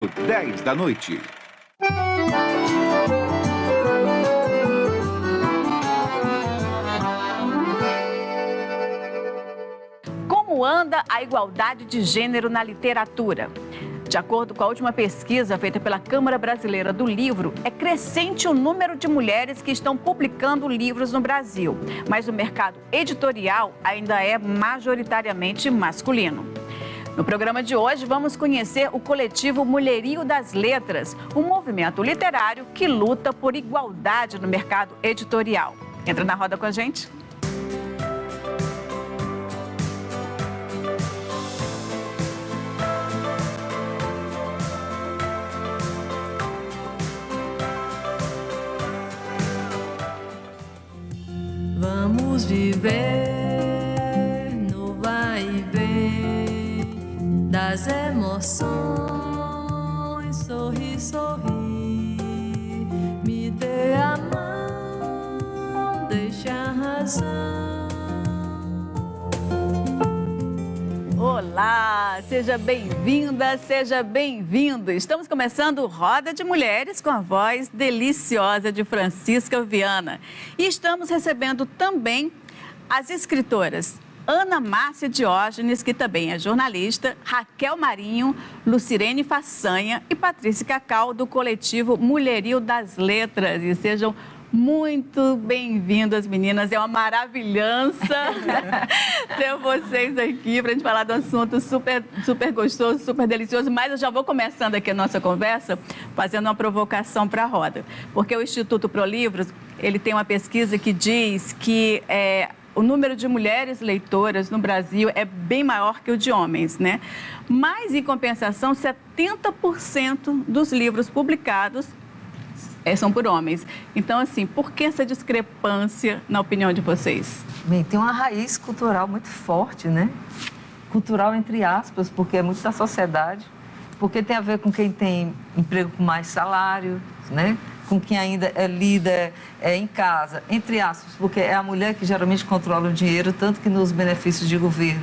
10 da noite. Como anda a igualdade de gênero na literatura? De acordo com a última pesquisa feita pela Câmara Brasileira do Livro, é crescente o número de mulheres que estão publicando livros no Brasil, mas o mercado editorial ainda é majoritariamente masculino. No programa de hoje, vamos conhecer o coletivo Mulherio das Letras, um movimento literário que luta por igualdade no mercado editorial. Entra na roda com a gente. Vamos viver no vai e vem das emoções, sorri, sorri, me dê a mão, deixa a razão. Olá, seja bem-vinda, seja bem-vindo. Estamos começando Roda de Mulheres com a voz deliciosa de Francisca Viana. E estamos recebendo também as escritoras Ana Márcia Diógenes, que também é jornalista, Raquel Marinho, Lucirene Façanha e Patrícia Cacau, do coletivo Mulherio das Letras. E sejam muito bem-vindas, meninas. É uma maravilhança ter vocês aqui para a gente falar de um assunto super gostoso, super delicioso. Mas eu já vou começando aqui a nossa conversa fazendo uma provocação para a roda. Porque o Instituto ProLivros, ele tem uma pesquisa que diz que o número de mulheres leitoras no Brasil é bem maior que o de homens, né? Mas, em compensação, 70% dos livros publicados são por homens. Então, assim, por que essa discrepância, na opinião de vocês? Bem, tem uma raiz cultural muito forte, né? Cultural, entre aspas, porque é muito da sociedade, porque tem a ver com quem tem emprego com mais salário, né? Com quem ainda é líder em casa, entre aspas, porque é a mulher que geralmente controla o dinheiro, tanto que nos benefícios de governo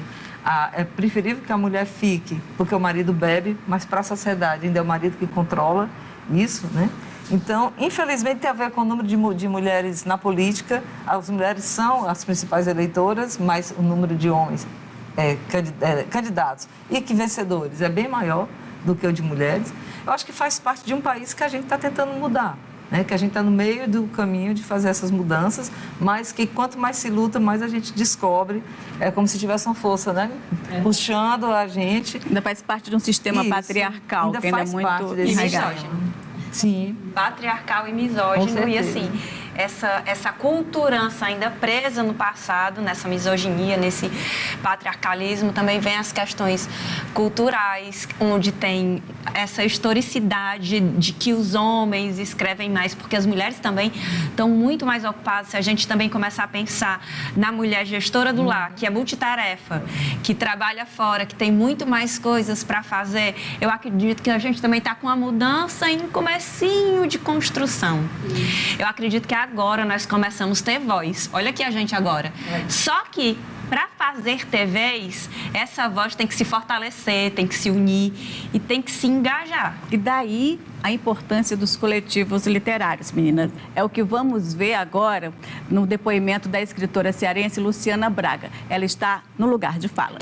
é preferível que a mulher fique, porque o marido bebe, mas para a sociedade ainda é o marido que controla isso, né? Então, infelizmente, tem a ver com o número de mulheres na política. As mulheres são as principais eleitoras, mas o número de homens candidatos e que vencedores é bem maior do que o de mulheres. Eu acho que faz parte de um país que a gente está tentando mudar, né? Que a gente está no meio do caminho de fazer essas mudanças, mas que quanto mais se luta, mais a gente descobre. É como se tivesse uma força, né? Puxando a gente. Ainda faz parte de um sistema patriarcal, ainda que ainda é faz muito parte desse enraizado. Sim. Patriarcal e misógino, e assim, essa culturança ainda presa no passado, nessa misoginia, nesse patriarcalismo, também vem as questões culturais, onde tem essa historicidade de que os homens escrevem mais, porque as mulheres também estão muito mais ocupadas. Se a gente também começar a pensar na mulher gestora do lar, que é multitarefa, que trabalha fora, que tem muito mais coisas para fazer, eu acredito que a gente também está com uma mudança em comecinho de construção. Eu acredito que agora nós começamos a ter voz. Olha aqui a gente agora. Só que para ter vez, essa voz tem que se fortalecer, tem que se unir e tem que se engajar. E daí a importância dos coletivos literários, meninas. É o que vamos ver agora no depoimento da escritora cearense Luciana Braga. Ela está no lugar de fala.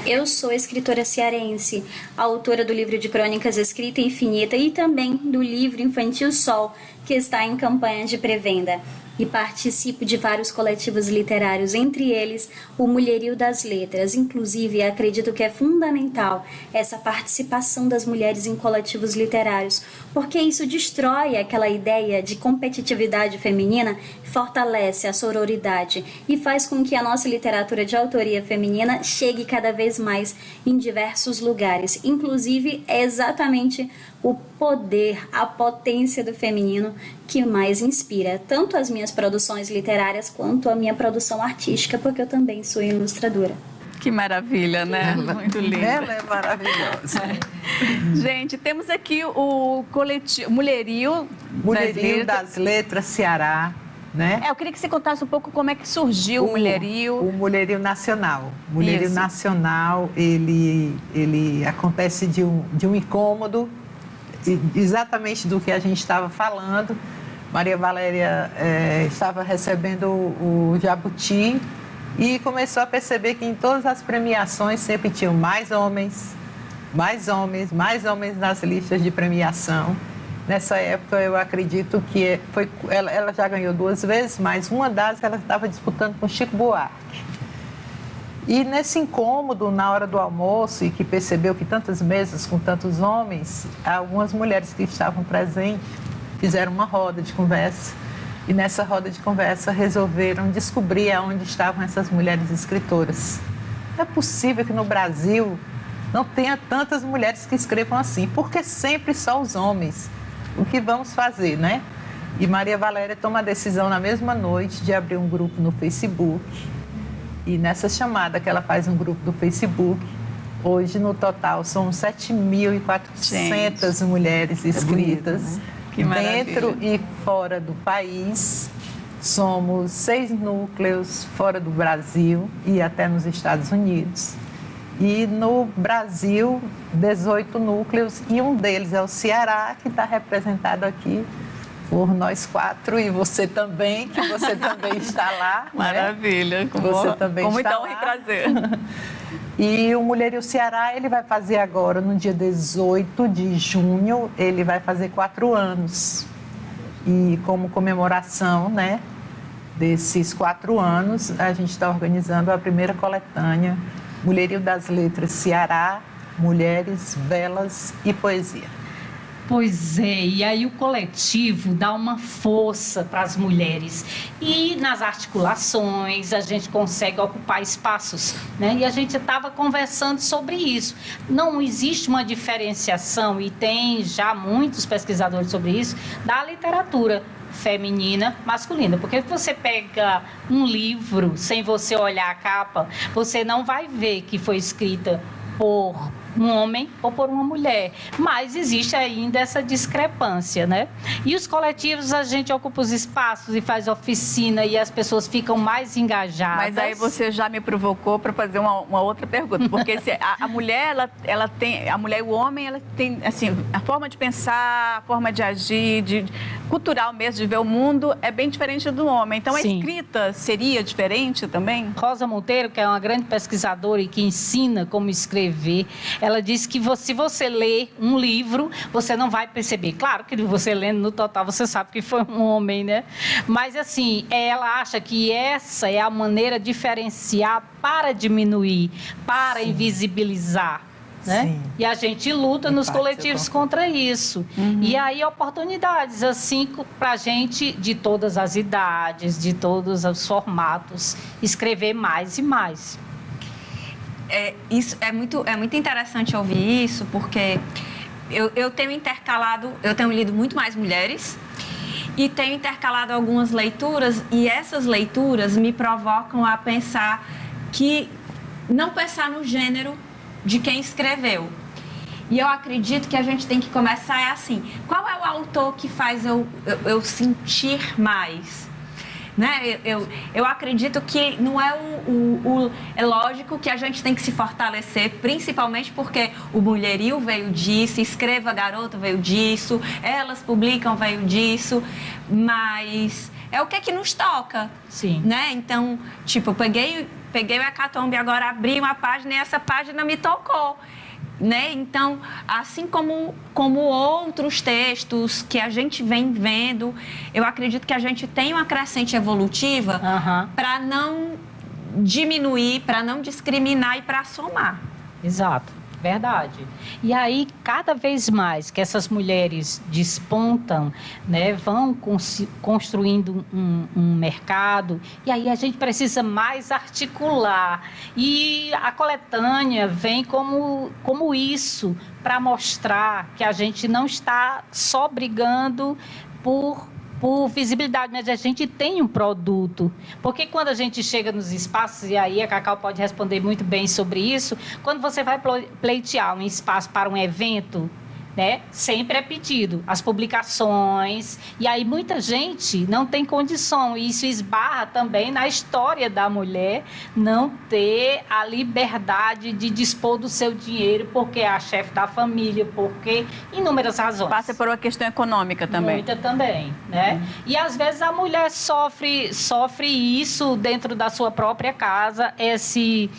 Eu sou escritora cearense, autora do livro de crônicas Escrita Infinita e também do livro infantil Sol, que está em campanha de pré-venda. E participo de vários coletivos literários, entre eles o Mulherio das Letras. Inclusive, acredito que é fundamental essa participação das mulheres em coletivos literários, porque isso destrói aquela ideia de competitividade feminina, fortalece a sororidade e faz com que a nossa literatura de autoria feminina chegue cada vez mais em diversos lugares. Inclusive, é exatamente o poder, a potência do feminino que mais inspira tanto as minhas produções literárias quanto a minha produção artística, porque eu também sou ilustradora. Que maravilha, né? Muito lindo. Ela é maravilhosa. Gente, temos aqui o coletivo Mulherio das Letras Ceará. né? Eu queria que você contasse um pouco como é que surgiu o Mulherio. O Mulherio Nacional. O Mulherio Isso. Nacional, ele acontece de um incômodo, exatamente do que a gente estava falando. Maria Valéria estava recebendo o Jabuti e começou a perceber que em todas as premiações sempre tinham mais homens nas listas de premiação. Nessa época, eu acredito que ela já ganhou 2 vezes, mas uma das ela estava disputando com Chico Buarque. E nesse incômodo, na hora do almoço, e que percebeu que tantas mesas com tantos homens, algumas mulheres que estavam presentes fizeram uma roda de conversa. E nessa roda de conversa resolveram descobrir aonde estavam essas mulheres escritoras. Não é possível que no Brasil não tenha tantas mulheres que escrevam assim, porque sempre só os homens. O que vamos fazer, né? E Maria Valéria toma a decisão na mesma noite de abrir um grupo no Facebook. E nessa chamada que ela faz um grupo do Facebook, hoje no total são 7.400 mulheres inscritas, bonito, né? Que maravilha. Dentro e fora do país. Somos 6 núcleos fora do Brasil e até nos Estados Unidos. E no Brasil, 18 núcleos, e um deles é o Ceará, que está representado aqui por nós 4, e você também, que você também está lá. Maravilha. Né? Você também com está muita honra lá. e prazer. E o Mulherio Ceará, ele vai fazer agora, no dia 18 de junho, ele vai fazer 4 anos. E como comemoração, né, desses 4 anos, a gente está organizando a primeira coletânea Mulherio das Letras Ceará, Mulheres, Velas e Poesia. Pois é, e aí o coletivo dá uma força para as mulheres. E nas articulações a gente consegue ocupar espaços, né? E a gente estava conversando sobre isso. Não existe uma diferenciação, e tem já muitos pesquisadores sobre isso, da literatura feminina, masculina. Porque se você pega um livro sem você olhar a capa, você não vai ver que foi escrita por um homem ou por uma mulher, mas existe ainda essa discrepância, né? E os coletivos, a gente ocupa os espaços e faz oficina e as pessoas ficam mais engajadas. Mas aí você já me provocou para fazer uma outra pergunta, porque se a mulher, ela tem, a mulher e o homem, ela tem, assim, a forma de pensar, a forma de agir, cultural mesmo, de ver o mundo, é bem diferente do homem. Então, a Sim. escrita seria diferente também? Rosa Monteiro, que é uma grande pesquisadora e que ensina como escrever, ela disse que se você lê um livro, você não vai perceber. Claro que você lendo no total, você sabe que foi um homem, né? Mas, assim, ela acha que essa é a maneira de diferenciar para diminuir, para invisibilizar. Né? Sim. E a gente luta nos coletivos contra isso. E aí, oportunidades, assim, para a gente, de todas as idades, de todos os formatos, escrever mais e mais. Isso é muito interessante ouvir isso, porque eu tenho lido muito mais mulheres e tenho intercalado algumas leituras, e essas leituras me provocam a pensar não pensar no gênero de quem escreveu. E eu acredito que a gente tem que começar assim, qual é o autor que faz eu sentir mais? Né? Eu acredito que não é é lógico que a gente tem que se fortalecer, principalmente porque o Mulherio veio disso, Escreva Garota veio disso, Elas Publicam veio disso, mas é o que é que nos toca. Sim. Né? Então, tipo, eu peguei o Hecatombe, agora abri uma página e essa página me tocou. Né? Então, assim como outros textos que a gente vem vendo, eu acredito que a gente tem uma crescente evolutiva para não diminuir, para não discriminar e para somar. Exato, verdade. E aí, cada vez mais que essas mulheres despontam, né, vão construindo um mercado, e aí a gente precisa mais articular. E a coletânea vem como isso, para mostrar que a gente não está só brigando por visibilidade, mas a gente tem um produto. Porque quando a gente chega nos espaços, e aí a Cacau pode responder muito bem sobre isso, quando você vai pleitear um espaço para um evento, né? Sempre é pedido as publicações, e aí muita gente não tem condição, e isso esbarra também na história da mulher não ter a liberdade de dispor do seu dinheiro, porque é a chefe da família, porque inúmeras razões. Passa por uma questão econômica também. Muita também, né? E às vezes a mulher sofre isso dentro da sua própria casa, esse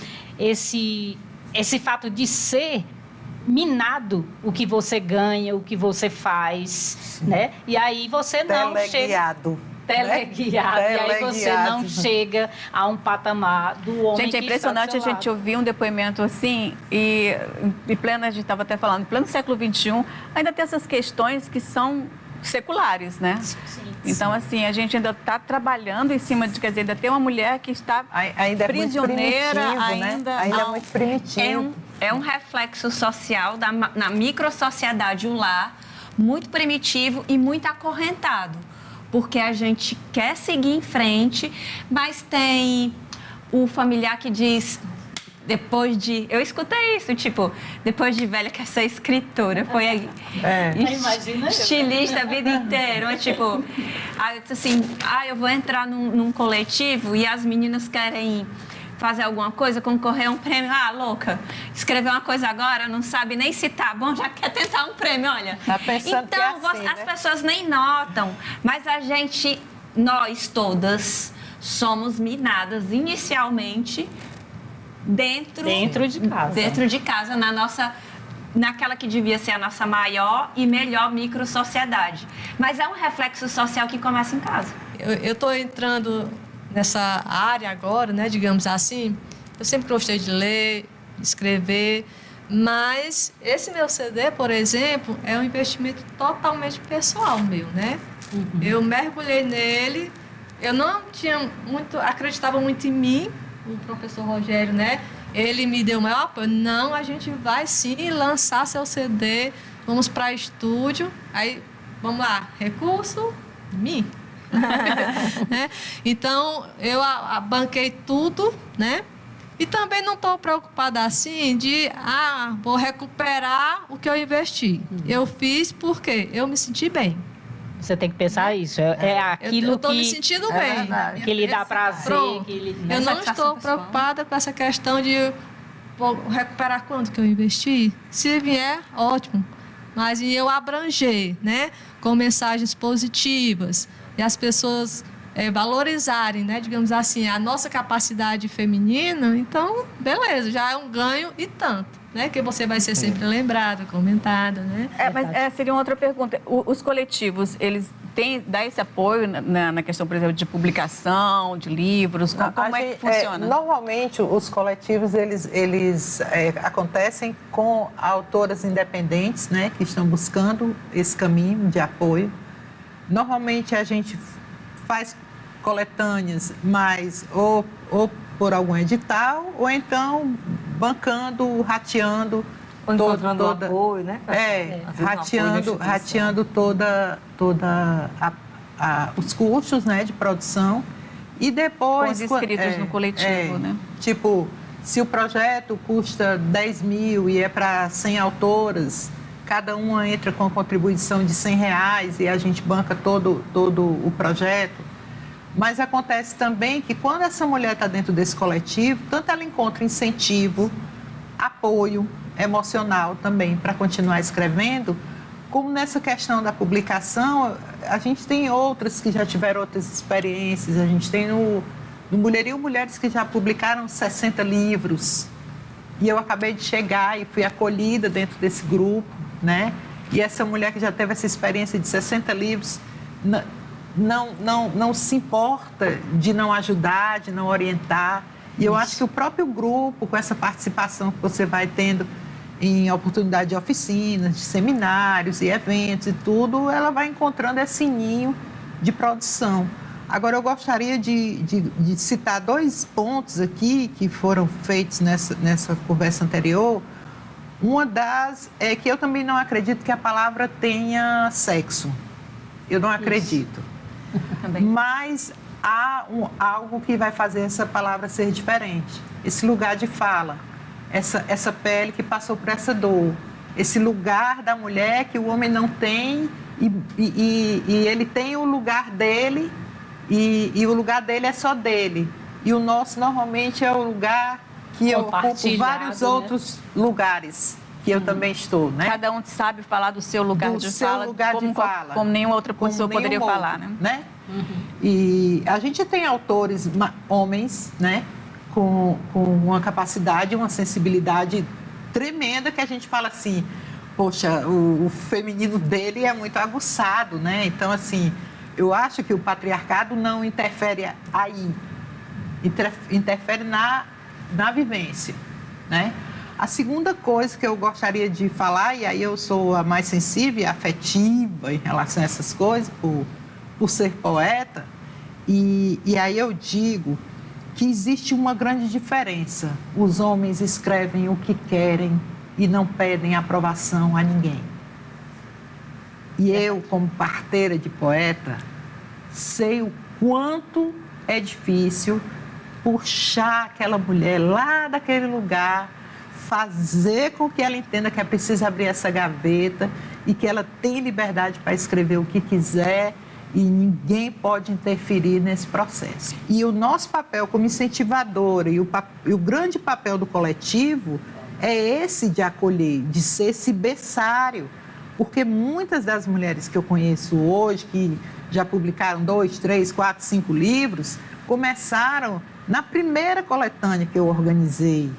fato de ser minado o que você ganha, o que você faz, né? E aí você não chega... Teleguiado. E aí você não chega a um patamar do homem. Gente, é impressionante a gente ouvir um depoimento assim, e a gente estava até falando, em pleno século XXI, ainda tem essas questões que são seculares, né? Sim. Então, assim, a gente ainda está trabalhando em cima de, quer dizer, ainda tem uma mulher que está ainda prisioneira, é muito primitivo, ainda é muito primitivo. É um reflexo social na microsociedade, o lar, muito primitivo e muito acorrentado. Porque a gente quer seguir em frente, mas tem o familiar que diz, depois de... Eu escutei isso, tipo, depois de velha quer ser escritora. Foi estilista a vida inteira. Tipo, aí eu disse assim, eu vou entrar num coletivo e as meninas querem fazer alguma coisa, concorrer a um prêmio. Louca, escrever uma coisa agora, não sabe nem citar. Bom, já quer tentar um prêmio, olha. Tá pensando então, que é assim, as pessoas nem notam, mas nós todas somos minadas inicialmente dentro de casa, naquela que devia ser a nossa maior e melhor microsociedade. Mas é um reflexo social que começa em casa. Eu estou entrando nessa área agora, né, digamos assim. Eu sempre gostei de ler, escrever, mas esse meu CD, por exemplo, é um investimento totalmente pessoal meu, né? Eu mergulhei nele, eu não tinha acreditava muito em mim, o professor Rogério, né? Ele me deu o maior apoio. Não, a gente vai sim lançar seu CD, vamos para estúdio, aí, vamos lá, recurso, mim. Né? Então, eu banquei tudo, né? E também não estou preocupada assim de, vou recuperar o que eu investi. Eu fiz porque eu me senti bem. Você tem que pensar isso. É aquilo eu estou me sentindo bem. Que lhe dá prazer. Eu não estou preocupada com essa questão de recuperar quanto que eu investi. Se vier, ótimo. Mas eu abranger, né? Com mensagens positivas. E as pessoas valorizarem, né, digamos assim, a nossa capacidade feminina, então, beleza, já é um ganho e tanto, né, que você vai ser sempre lembrada, comentada, né. Mas seria uma outra pergunta. Os coletivos, eles dá esse apoio na questão, por exemplo, de publicação, de livros? Como é que funciona? Normalmente, os coletivos, eles acontecem com autoras independentes, né, que estão buscando esse caminho de apoio. Normalmente a gente faz coletâneas, mas ou por algum edital, ou então bancando, rateando. Ou encontrando apoio, né? Rateando os custos, né, de produção. E depois... Com os inscritos no coletivo, né? Tipo, se o projeto custa 10 mil e é para 100 autoras... Cada uma entra com a contribuição de R$100 e a gente banca todo o projeto. Mas acontece também que quando essa mulher está dentro desse coletivo, tanto ela encontra incentivo, apoio emocional também para continuar escrevendo, como nessa questão da publicação, a gente tem outras que já tiveram outras experiências. A gente tem no Mulherio mulheres que já publicaram 60 livros. E eu acabei de chegar e fui acolhida dentro desse grupo. Né? E essa mulher que já teve essa experiência de 60 livros não se importa de não ajudar, de não orientar. E eu acho que o próprio grupo, com essa participação que você vai tendo em oportunidade de oficinas, de seminários e eventos e tudo, ela vai encontrando esse ninho de produção. Agora, eu gostaria de citar 2 pontos aqui que foram feitos nessa conversa anterior. Uma das é que eu também não acredito que a palavra tenha sexo. Eu não acredito. Mas há algo que vai fazer essa palavra ser diferente. Esse lugar de fala, essa pele que passou por essa dor, esse lugar da mulher que o homem não tem e ele tem o lugar dele e o lugar dele é só dele. E o nosso normalmente é o lugar que eu ocupo vários outros lugares que eu também estou, né? Cada um sabe falar do seu lugar de fala, como nenhuma outra pessoa poderia falar, né? Uhum. E a gente tem autores, homens, né? Com uma capacidade, uma sensibilidade tremenda que a gente fala assim, poxa, o feminino dele é muito aguçado, né? Então, assim, eu acho que o patriarcado não interfere aí, interfere na vivência, né? A segunda coisa que eu gostaria de falar, e aí eu sou a mais sensível e afetiva em relação a essas coisas, por ser poeta, e aí eu digo que existe uma grande diferença. Os homens escrevem o que querem e não pedem aprovação a ninguém. E eu, como parteira de poeta, sei o quanto é difícil puxar aquela mulher lá daquele lugar, fazer com que ela entenda que é preciso abrir essa gaveta e que ela tem liberdade para escrever o que quiser e ninguém pode interferir nesse processo. E o nosso papel como incentivadora e o grande papel do coletivo é esse de acolher, de ser esse berçário, porque muitas das mulheres que eu conheço hoje, que já publicaram 2, 3, 4, 5 livros, começaram na primeira coletânea que eu organizei.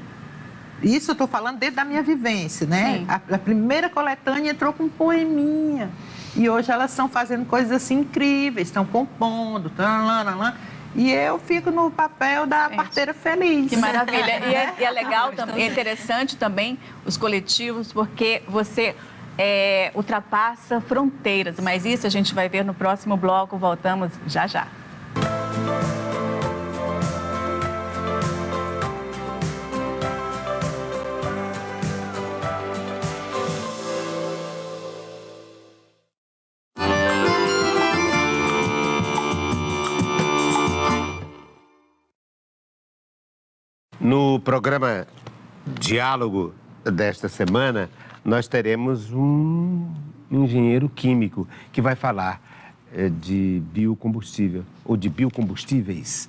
Isso eu estou falando dentro da minha vivência, né? A primeira coletânea entrou com um poeminha. E hoje elas estão fazendo coisas assim incríveis, estão compondo, e eu fico no papel da parteira feliz. Que maravilha. E é legal, é interessante também os coletivos, porque você ultrapassa fronteiras. Mas isso a gente vai ver no próximo bloco. Voltamos já já. No programa Diálogo desta semana, nós teremos um engenheiro químico que vai falar de biocombustível ou de biocombustíveis.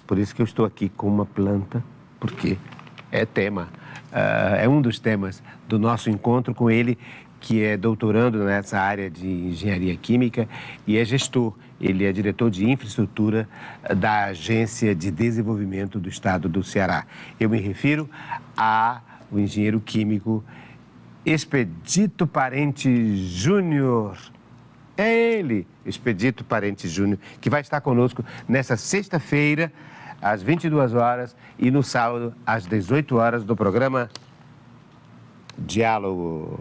Por isso que eu estou aqui com uma planta, porque é tema, é um dos temas do nosso encontro com ele, que é doutorando nessa área de engenharia química e é gestor. Ele é diretor de infraestrutura da Agência de Desenvolvimento do Estado do Ceará. Eu me refiro ao engenheiro químico Expedito Parente Júnior. É ele, Expedito Parente Júnior, que vai estar conosco nessa sexta-feira, às 22 horas, e no sábado, às 18 horas, do programa Diálogo.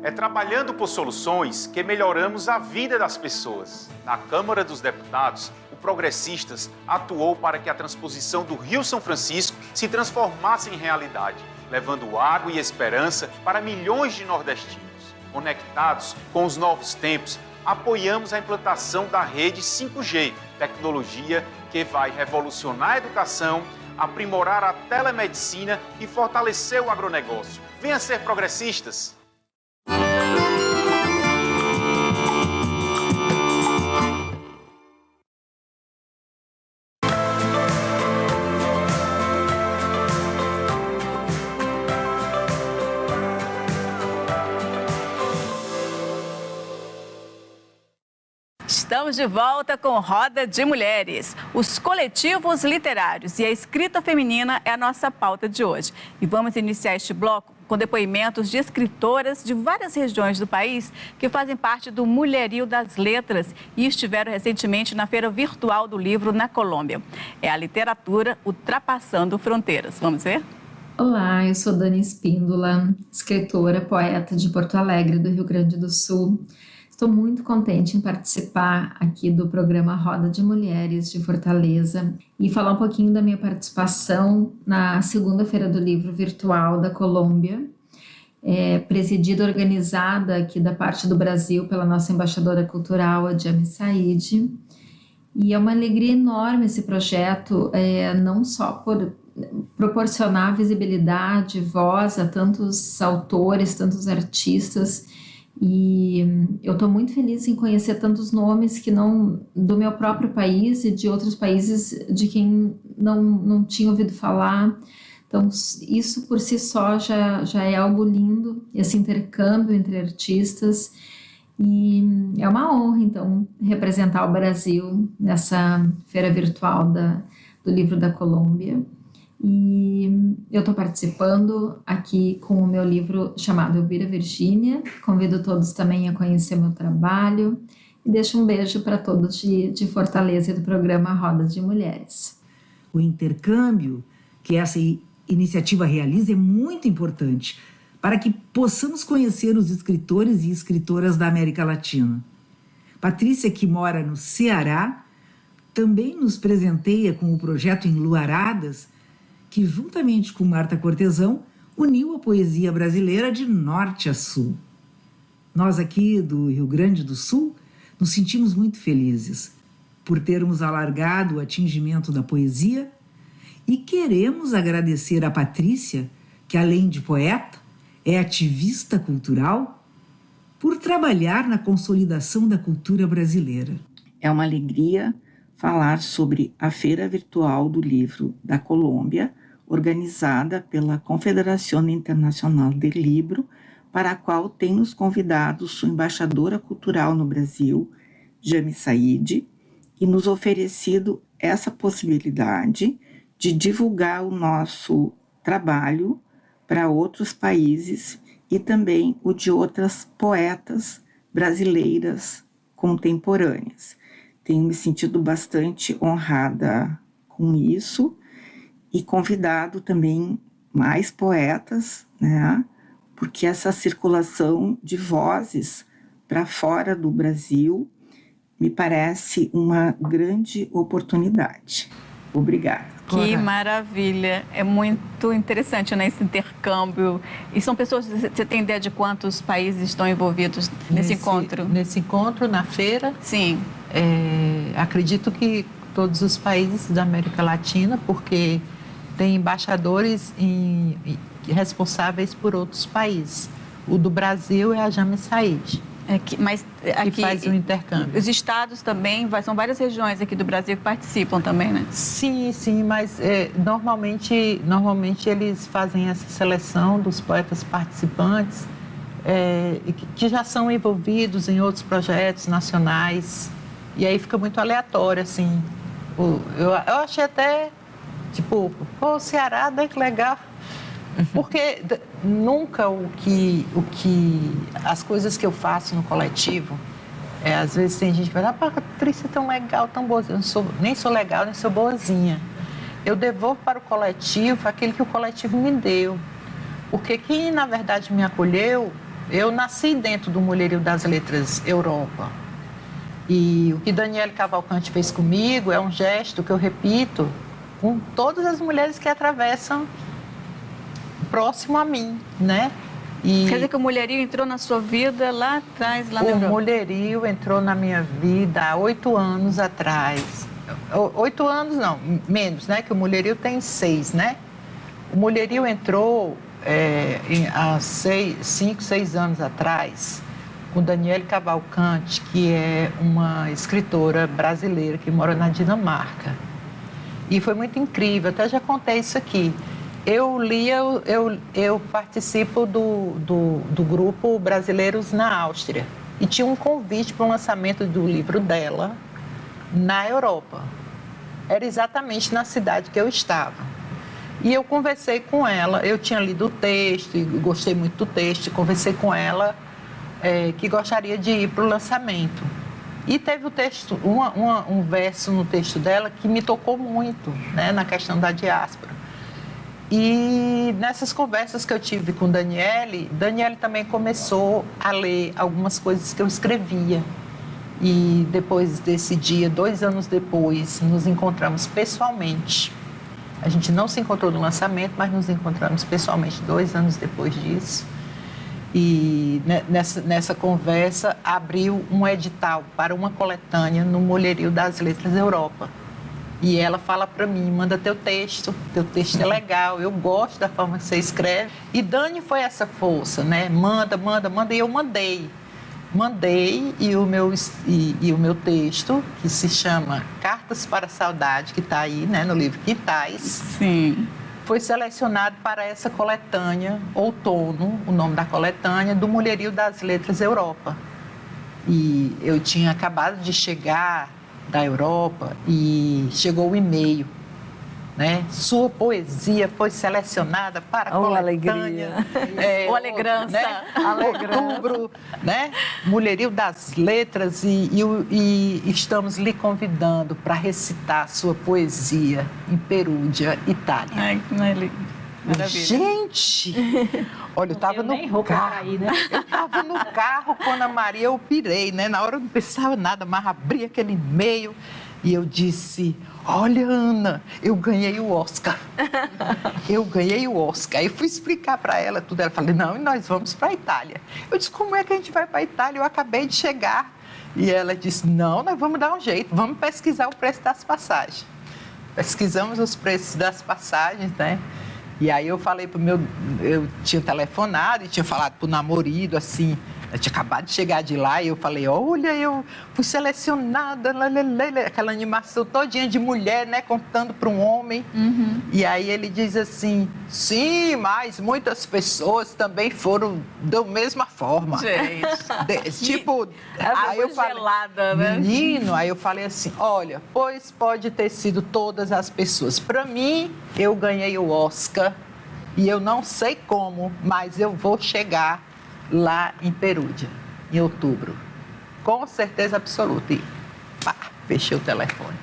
É trabalhando por soluções que melhoramos a vida das pessoas. Na Câmara dos Deputados, o Progressistas atuou para que a transposição do Rio São Francisco se transformasse em realidade, levando água e esperança para milhões de nordestinos. Conectados com os novos tempos, apoiamos a implantação da rede 5G, tecnologia que vai revolucionar a educação, aprimorar a telemedicina e fortalecer o agronegócio. Venha ser progressistas! Estamos de volta com Roda de Mulheres. Os coletivos literários e a escrita feminina é a nossa pauta de hoje. E vamos iniciar este bloco com depoimentos de escritoras de várias regiões do país que fazem parte do Mulherio das Letras e estiveram recentemente na Feira Virtual do Livro na Colômbia. É a literatura ultrapassando fronteiras. Vamos ver? Olá, eu sou Dani Espíndola, escritora, poeta de Porto Alegre, do Rio Grande do Sul. Estou muito contente em participar aqui do programa Roda de Mulheres de Fortaleza e falar um pouquinho da minha participação na segunda Feira do Livro Virtual da Colômbia, presidida e organizada aqui da parte do Brasil pela nossa embaixadora cultural, a Jami Said. E é uma alegria enorme esse projeto, não só por proporcionar visibilidade, voz a tantos autores, tantos artistas. E eu estou muito feliz em conhecer tantos nomes que não do meu próprio país e de outros países de quem não tinha ouvido falar. Então, isso por si só já é algo lindo, esse intercâmbio entre artistas. E é uma honra, então, representar o Brasil nessa feira virtual do livro da Colômbia. E eu estou participando aqui com o meu livro chamado Elvira Virgínia. Convido todos também a conhecer meu trabalho e deixo um beijo para todos de Fortaleza e do programa Roda de Mulheres. O intercâmbio que essa iniciativa realiza é muito importante para que possamos conhecer os escritores e escritoras da América Latina. Patrícia, que mora no Ceará, também nos presenteia com o projeto Enluaradas, que, juntamente com Marta Cortesão, uniu a poesia brasileira de norte a sul. Nós aqui do Rio Grande do Sul nos sentimos muito felizes por termos alargado o atingimento da poesia e queremos agradecer a Patrícia, que além de poeta, é ativista cultural, por trabalhar na consolidação da cultura brasileira. É uma alegria falar sobre a Feira Virtual do Livro da Colômbia, organizada pela Confederação Internacional do Livro, para a qual tem nos convidado sua embaixadora cultural no Brasil, Jami Said, e nos oferecido essa possibilidade de divulgar o nosso trabalho para outros países e também o de outras poetas brasileiras contemporâneas. Tenho me sentido bastante honrada com isso e convidado também mais poetas, né? Porque essa circulação de vozes para fora do Brasil me parece uma grande oportunidade. Obrigada. Que maravilha, é muito interessante, né, esse intercâmbio. E são pessoas, você tem ideia de quantos países estão envolvidos nesse encontro? Nesse encontro, na feira? Sim. Acredito que todos os países da América Latina, porque tem embaixadores responsáveis por outros países. O do Brasil é a Jami Said. Mas aqui, que faz o intercâmbio. Os estados também, são várias regiões aqui do Brasil que participam também, né? Sim, mas normalmente eles fazem essa seleção dos poetas participantes que já são envolvidos em outros projetos nacionais, e aí fica muito aleatório, assim. Eu achei até, o Ceará, que legal. Porque nunca as coisas que eu faço no coletivo, às vezes tem gente que fala, Patrícia é tão legal, tão boazinha. Eu nem sou legal, nem sou boazinha. Eu devolvo para o coletivo aquilo que o coletivo me deu. Porque quem, na verdade, me acolheu, eu nasci dentro do Mulherio das Letras Europa. E o que Daniele Cavalcante fez comigo é um gesto que eu repito com todas as mulheres que atravessam próximo a mim, né? Quer dizer que o Mulherio entrou na sua vida lá atrás, lá na Europa? O Mulherio entrou na minha vida há 8 anos atrás. 8 anos não, menos, né? Que o Mulherio tem 6, né? O Mulherio entrou há 5, 6 anos atrás, com Daniele Cavalcante, que é uma escritora brasileira que mora na Dinamarca. E foi muito incrível, até já contei isso aqui. Eu participo do grupo Brasileiros na Áustria e tinha um convite para o lançamento do livro dela na Europa. Era exatamente na cidade que eu estava. E eu conversei com ela, eu tinha lido o texto e gostei muito do texto, conversei com ela que gostaria de ir para o lançamento. E teve o texto, um verso no texto dela que me tocou muito, né, na questão da diáspora. E nessas conversas que eu tive com Daniele também começou a ler algumas coisas que eu escrevia. E depois desse dia, 2 anos depois, nos encontramos pessoalmente. A gente não se encontrou no lançamento, mas nos encontramos pessoalmente 2 anos depois disso. E nessa conversa abriu um edital para uma coletânea no Mulherio das Letras Europa. E ela fala para mim, manda teu texto é legal, eu gosto da forma que você escreve. E Dani foi essa força, né? Manda, e eu mandei. E o meu texto, que se chama Cartas para a Saudade, que está aí, né, no livro Quintais. Sim. Foi selecionado para essa coletânea, Outono, o nome da coletânea, do Mulherio das Letras Europa. E eu tinha acabado de chegar da Europa e chegou o e-mail, né? Sua poesia foi selecionada para a coletânea. Alegrança. Né? Outubro, né? Mulherio das Letras e estamos lhe convidando para recitar sua poesia em Perúdia, Itália. Ai, que maravilha. Gente! Olha, eu estava no carro. Aí, né? Eu estava no carro com a Ana Maria, eu pirei, né? Na hora eu não pensava nada, mas abri aquele e-mail e eu disse: olha, Ana, eu ganhei o Oscar. Aí fui explicar para ela tudo. Ela falou: não, e nós vamos para a Itália. Eu disse: como é que a gente vai para a Itália? Eu acabei de chegar. E ela disse: não, nós vamos dar um jeito, vamos pesquisar o preço das passagens. Pesquisamos os preços das passagens, né? E aí eu falei eu tinha telefonado e tinha falado pro namorado, assim, eu tinha acabado de chegar de lá e eu falei: olha, eu fui selecionada, aquela animação todinha de mulher, né, contando para um homem. Uhum. E aí ele diz assim: sim, mas muitas pessoas também foram da mesma forma. Gente. Tipo, aí eu falei, gelada, né? Menino, aí eu falei assim: olha, pois pode ter sido todas as pessoas. Para mim, eu ganhei o Oscar e eu não sei como, mas eu vou chegar lá em Perúdia, em outubro. Com certeza absoluta. E pá, fechei o telefone.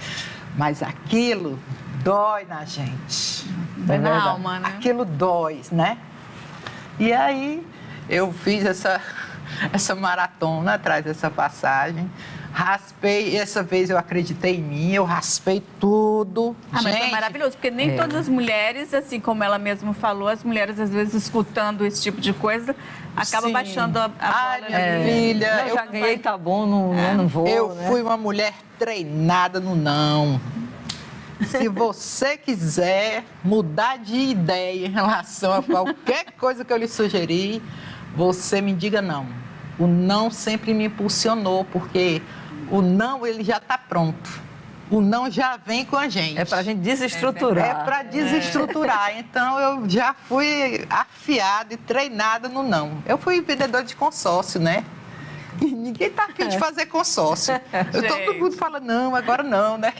Mas aquilo dói na gente. Dói na alma, né? Aquilo dói, né? E aí eu fiz essa maratona atrás dessa passagem. Raspei, essa vez eu acreditei em mim, eu raspei tudo. Mas foi maravilhoso, porque nem todas as mulheres, assim como ela mesma falou, as mulheres às vezes escutando esse tipo de coisa, acabam baixando a bola. Minha filha, eu já ganhei, tá bom, não vou. Eu fui uma mulher treinada no não. Se você quiser mudar de ideia em relação a qualquer coisa que eu lhe sugeri, você me diga não. O não sempre me impulsionou, porque o não, ele já está pronto. O não já vem com a gente. É para a gente desestruturar. É para desestruturar. Então, eu já fui afiada e treinada no não. Eu fui vendedora de consórcio, né? E ninguém está afim de fazer consórcio. Todo mundo fala: não, agora não, né?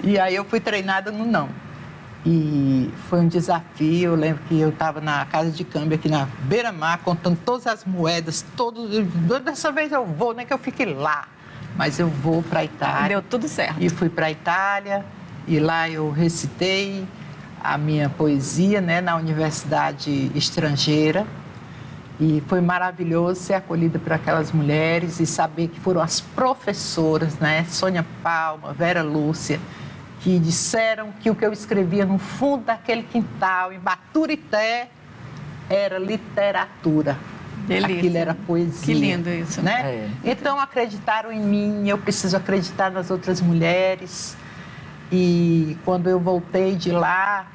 E aí eu fui treinada no não. E foi um desafio. Eu lembro que eu estava na casa de câmbio aqui na Beira-Mar, contando todas as moedas, dessa vez eu vou, nem que eu fique lá, mas eu vou para a Itália. Deu tudo certo. E fui para a Itália, e lá eu recitei a minha poesia, né, na universidade estrangeira. E foi maravilhoso ser acolhida por aquelas mulheres e saber que foram as professoras, né, Sônia Palma, Vera Lúcia, que disseram que o que eu escrevia no fundo daquele quintal, em Baturité, era literatura. Delícia. Aquilo era poesia. Que lindo isso. Né? Então, acreditaram em mim, eu preciso acreditar nas outras mulheres. E quando eu voltei de lá,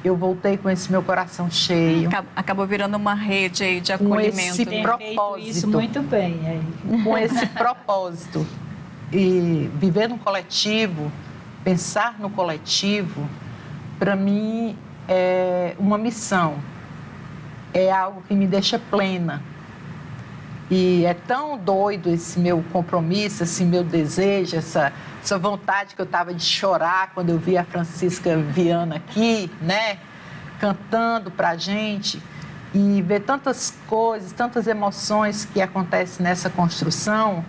eu voltei com esse meu coração cheio. Acabou virando uma rede aí de acolhimento. Com esse propósito. Isso muito bem. Aí. Com esse propósito. E viver no coletivo, pensar no coletivo, para mim é uma missão, é algo que me deixa plena. E é tão doido esse meu compromisso, esse meu desejo, essa vontade que eu estava de chorar quando eu vi a Francisca Viana aqui, né, cantando para a gente, e ver tantas coisas, tantas emoções que acontecem nessa construção,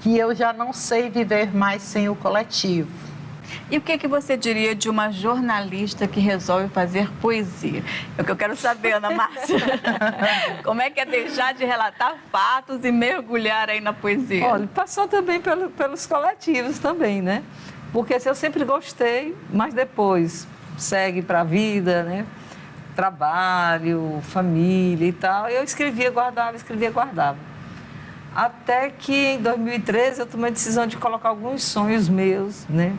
que eu já não sei viver mais sem o coletivo. E o que você diria de uma jornalista que resolve fazer poesia? É o que eu quero saber, Ana Márcia. Como é que é deixar de relatar fatos e mergulhar aí na poesia? Olha, passou também pelos coletivos também, né? Porque assim, eu sempre gostei, mas depois segue para a vida, né? Trabalho, família e tal. Eu escrevia, guardava. Até que em 2013 eu tomei a decisão de colocar alguns sonhos meus, né?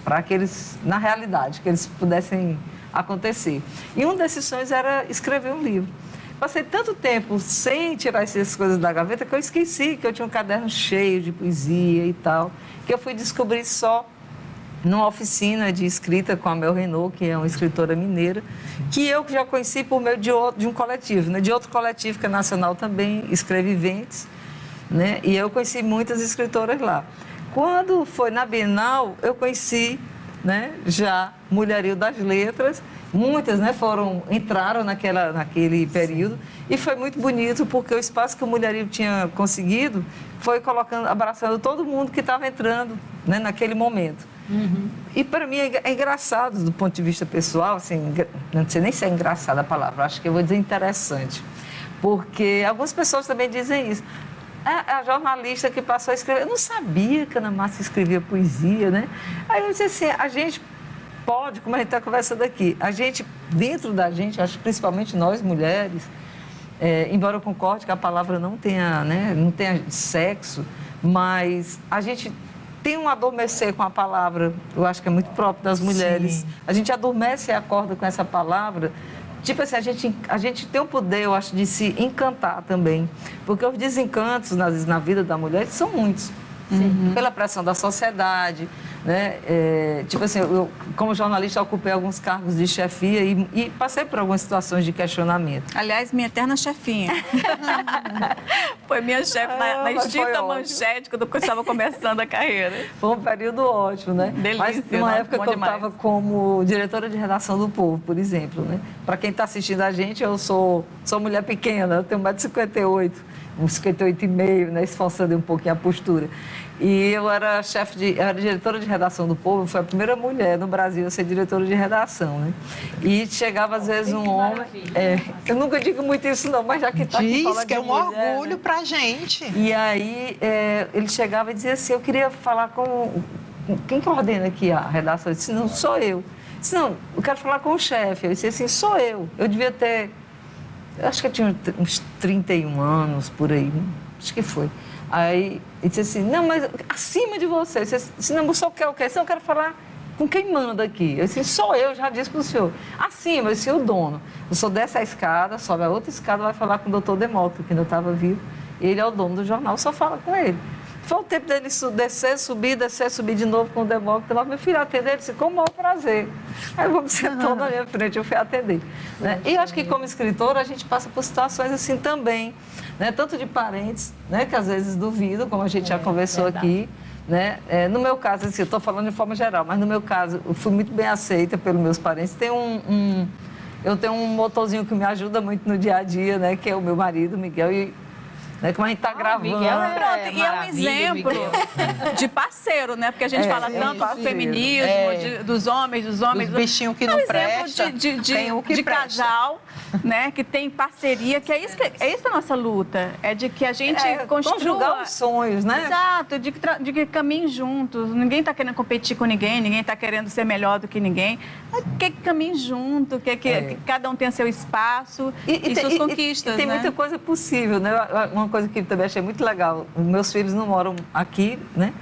Para que eles, na realidade, que eles pudessem acontecer. E um desses sonhos era escrever um livro. Passei tanto tempo sem tirar essas coisas da gaveta que eu esqueci que eu tinha um caderno cheio de poesia e tal, que eu fui descobrir só numa oficina de escrita com a Mel Renault, que é uma escritora mineira, que eu já conheci por meio de um coletivo, né? De outro coletivo que é nacional também, Escreviventes, né? E eu conheci muitas escritoras lá. Quando foi na Bienal, eu conheci, né, já Mulherio das Letras. Muitas, né, entraram naquele período. Sim. E foi muito bonito, porque o espaço que o Mulherio tinha conseguido foi abraçando todo mundo que estava entrando, né, naquele momento. Uhum. E para mim é engraçado do ponto de vista pessoal, assim, não sei nem se é engraçada a palavra, acho que eu vou dizer interessante. Porque algumas pessoas também dizem isso. É a jornalista que passou a escrever. Eu não sabia que a Ana Márcia escrevia poesia, né? Aí eu disse assim, a gente pode, como a gente está conversando aqui, a gente, dentro da gente, acho que principalmente nós mulheres, embora eu concorde que a palavra não tenha, né, não tenha sexo, mas a gente tem um adormecer com a palavra, eu acho que é muito próprio das mulheres. Sim. A gente adormece e acorda com essa palavra. Tipo assim, a gente tem o poder, eu acho, de se encantar também. Porque os desencantos na vida da mulher são muitos. Uhum. Pela pressão da sociedade, né? Tipo assim, eu, como jornalista, ocupei alguns cargos de chefia e passei por algumas situações de questionamento. Aliás, minha eterna chefinha. Foi minha chefe na extinta Manchete, quando eu estava começando a carreira. Foi um período ótimo, né? Delícia, mas numa época que eu estava como diretora de redação do Povo, por exemplo, né? Para quem está assistindo a gente, eu sou mulher pequena, eu tenho 1,58 m. uns 58,5, né, esforçando um pouquinho a postura. E eu era diretora de redação do Povo, foi a primeira mulher no Brasil a ser diretora de redação, né? E chegava às vezes um homem... eu nunca digo muito isso não, mas já que está aqui falando que é um mulher, orgulho, né, pra gente. E aí ele chegava e dizia assim, eu queria falar com... Quem coordena aqui a redação? Eu disse, não, sou eu. Eu disse, não, eu quero falar com o chefe. Eu disse assim, sou eu. Eu devia ter... acho que eu tinha uns 31 anos, por aí, acho que foi. Aí ele disse assim, não, mas acima de você. Eu disse, não, o senhor quer o quê? Eu quero falar com quem manda aqui. Eu disse, sou eu, já disse para o senhor. Acima, eu disse, o dono. O senhor desce a escada, sobe a outra escada, vai falar com o doutor Demócrito, que ainda estava vivo. Ele é o dono do jornal, só fala com ele. Foi o tempo dele descer, subir de novo com o Demócrito. Meu filho atender, ele disse, com o maior prazer. Aí o homem sentou na minha frente, eu fui atender. Né? E eu acho que como escritora a gente passa por situações assim também, né? Tanto de parentes, né? Que às vezes duvidam, como a gente já conversou aqui. Né? No meu caso, assim, eu estou falando de forma geral, mas no meu caso eu fui muito bem aceita pelos meus parentes. Eu tenho um motorzinho que me ajuda muito no dia a dia, né? Que é o meu marido, Miguel, e né, como a gente está gravando. Miguel e é um exemplo de parceiro, né? Porque a gente fala tanto do feminismo, dos homens. Dos bichinhos que não prestam. De casal, né? Que tem parceria, que é isso a nossa luta. É de que a gente construa os sonhos, né? Exato, de que caminhem juntos. Ninguém está querendo competir com ninguém está querendo ser melhor do que ninguém. Que caminhe junto, que cada um tenha seu espaço e suas conquistas. E tem muita coisa possível, né? Uma coisa que também achei muito legal, meus filhos não moram aqui, né?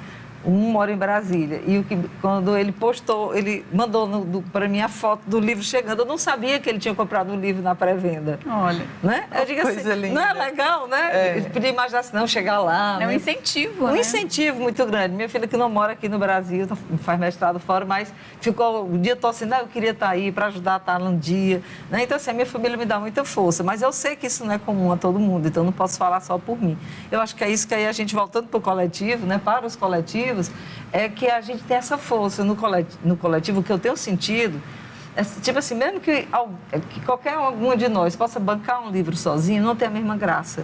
Um mora em Brasília. E quando ele postou, ele mandou para mim a foto do livro chegando. Eu não sabia que ele tinha comprado um livro na pré-venda. Olha. Né? Eu digo coisa assim, linda. não é legal, né? Eu podia imaginar assim, não, chegar lá. É um incentivo, Um incentivo muito grande. Minha filha que não mora aqui no Brasil, faz mestrado fora, mas ficou o dia todo assim, eu queria estar aí para ajudar a estar num dia. Né? Então, assim, a minha família me dá muita força. Mas eu sei que isso não é comum a todo mundo, então não posso falar só por mim. Eu acho que é isso que aí a gente, voltando para o coletivo, né? Para os coletivos, é que a gente tem essa força no coletivo, que eu tenho sentido, tipo assim, mesmo que qualquer algum de nós possa bancar um livro sozinho, não tem a mesma graça.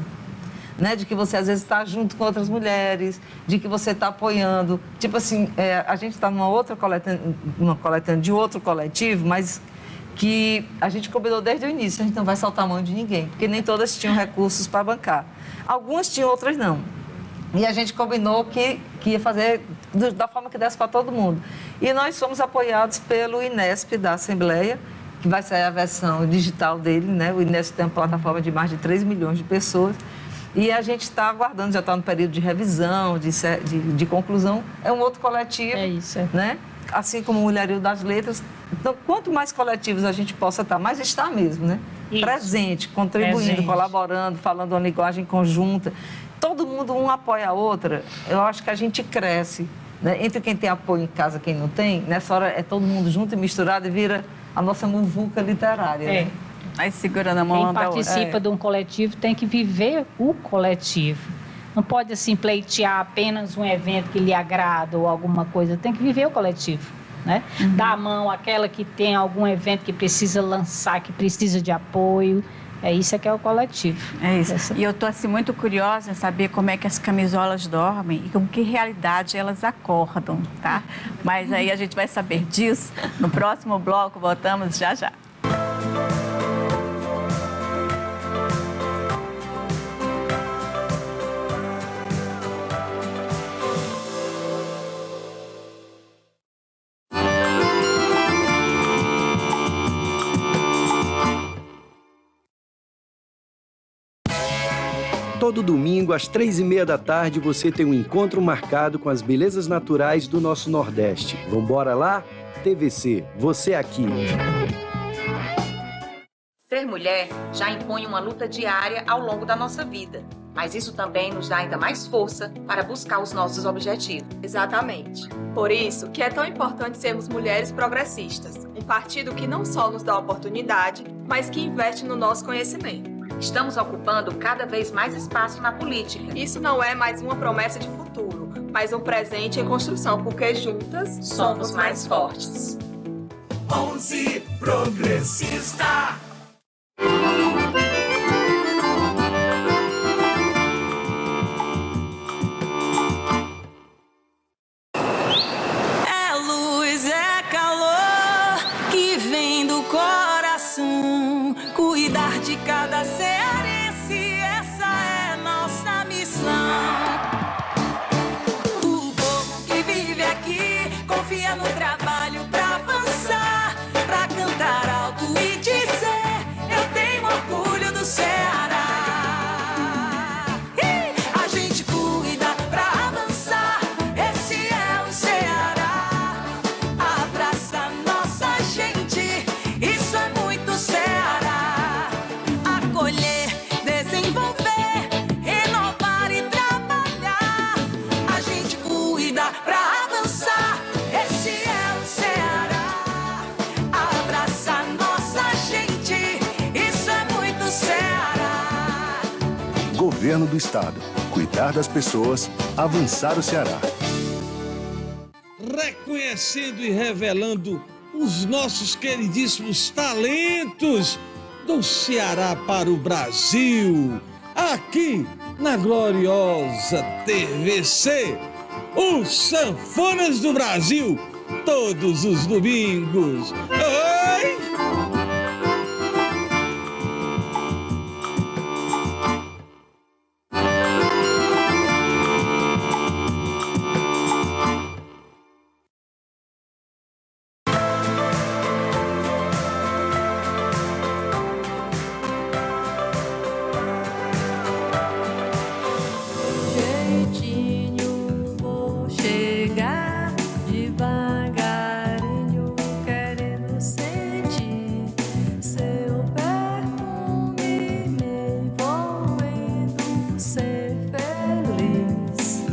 né? De que você às vezes está junto com outras mulheres, de que você está apoiando. Tipo assim, a gente está numa outra coletânea de outro coletivo, mas que a gente combinou desde o início, a gente não vai soltar a mão de ninguém, porque nem todas tinham recursos para bancar. Algumas tinham, outras não. E a gente combinou que ia fazer da forma que desse para todo mundo. E nós fomos apoiados pelo Inesp da Assembleia, que vai sair a versão digital dele, né? O Inesp tem uma plataforma de mais de 3 milhões de pessoas. E a gente está aguardando, já está no período de revisão, de conclusão. É um outro coletivo, né? Assim como o Mulherio das Letras. Então, quanto mais coletivos a gente possa estar, mais está mesmo, né? Isso. Presente, contribuindo, colaborando, falando uma linguagem conjunta. Todo mundo um apoia a outra, eu acho que a gente cresce, né? Entre quem tem apoio em casa e quem não tem, nessa hora é todo mundo junto e misturado e vira a nossa muvuca literária. Né? Aí segura na mão quem participa de um coletivo tem que viver o coletivo. Não pode assim pleitear apenas um evento que lhe agrada ou alguma coisa, tem que viver o coletivo. Né? Dar a mão àquela que tem algum evento que precisa lançar, que precisa de apoio. É isso que é o coletivo. É isso. E eu estou assim, muito curiosa em saber como é que as camisolas dormem e com que realidade elas acordam, tá? Mas aí a gente vai saber disso no próximo bloco. Voltamos já já. Todo domingo, às 3h30 da tarde, você tem um encontro marcado com as belezas naturais do nosso Nordeste. Vambora lá? TVC, você aqui. Ser mulher já impõe uma luta diária ao longo da nossa vida, mas isso também nos dá ainda mais força para buscar os nossos objetivos. Exatamente. Por isso que é tão importante sermos mulheres progressistas, um partido que não só nos dá oportunidade, mas que investe no nosso conhecimento. Estamos ocupando cada vez mais espaço na política. Isso não é mais uma promessa de futuro, mas um presente em construção, porque juntas somos mais fortes. 11 Progressista. É luz, é calor que vem do coração. Cuidar de cada cearense, essa é nossa missão. O povo que vive aqui confia no trabalho pra avançar, pra cantar alto e dizer: eu tenho orgulho do Ceará. A gente cuida pra avançar, esse é o Ceará. Abraça nossa gente, isso é muito Ceará. Acolher, desenvolver, renovar e trabalhar. A gente cuida pra avançar, esse é o Ceará. Abraça nossa gente, isso é muito Ceará. Governo do Estado. Cuidar das pessoas, avançar o Ceará. Reconhecendo e revelando os nossos queridíssimos talentos do Ceará para o Brasil. Aqui na gloriosa TVC, os Sanfonas do Brasil, todos os domingos. Oi! Jeitinho, vou chegar devagarinho, querendo sentir seu perfume me envolvendo, ser feliz.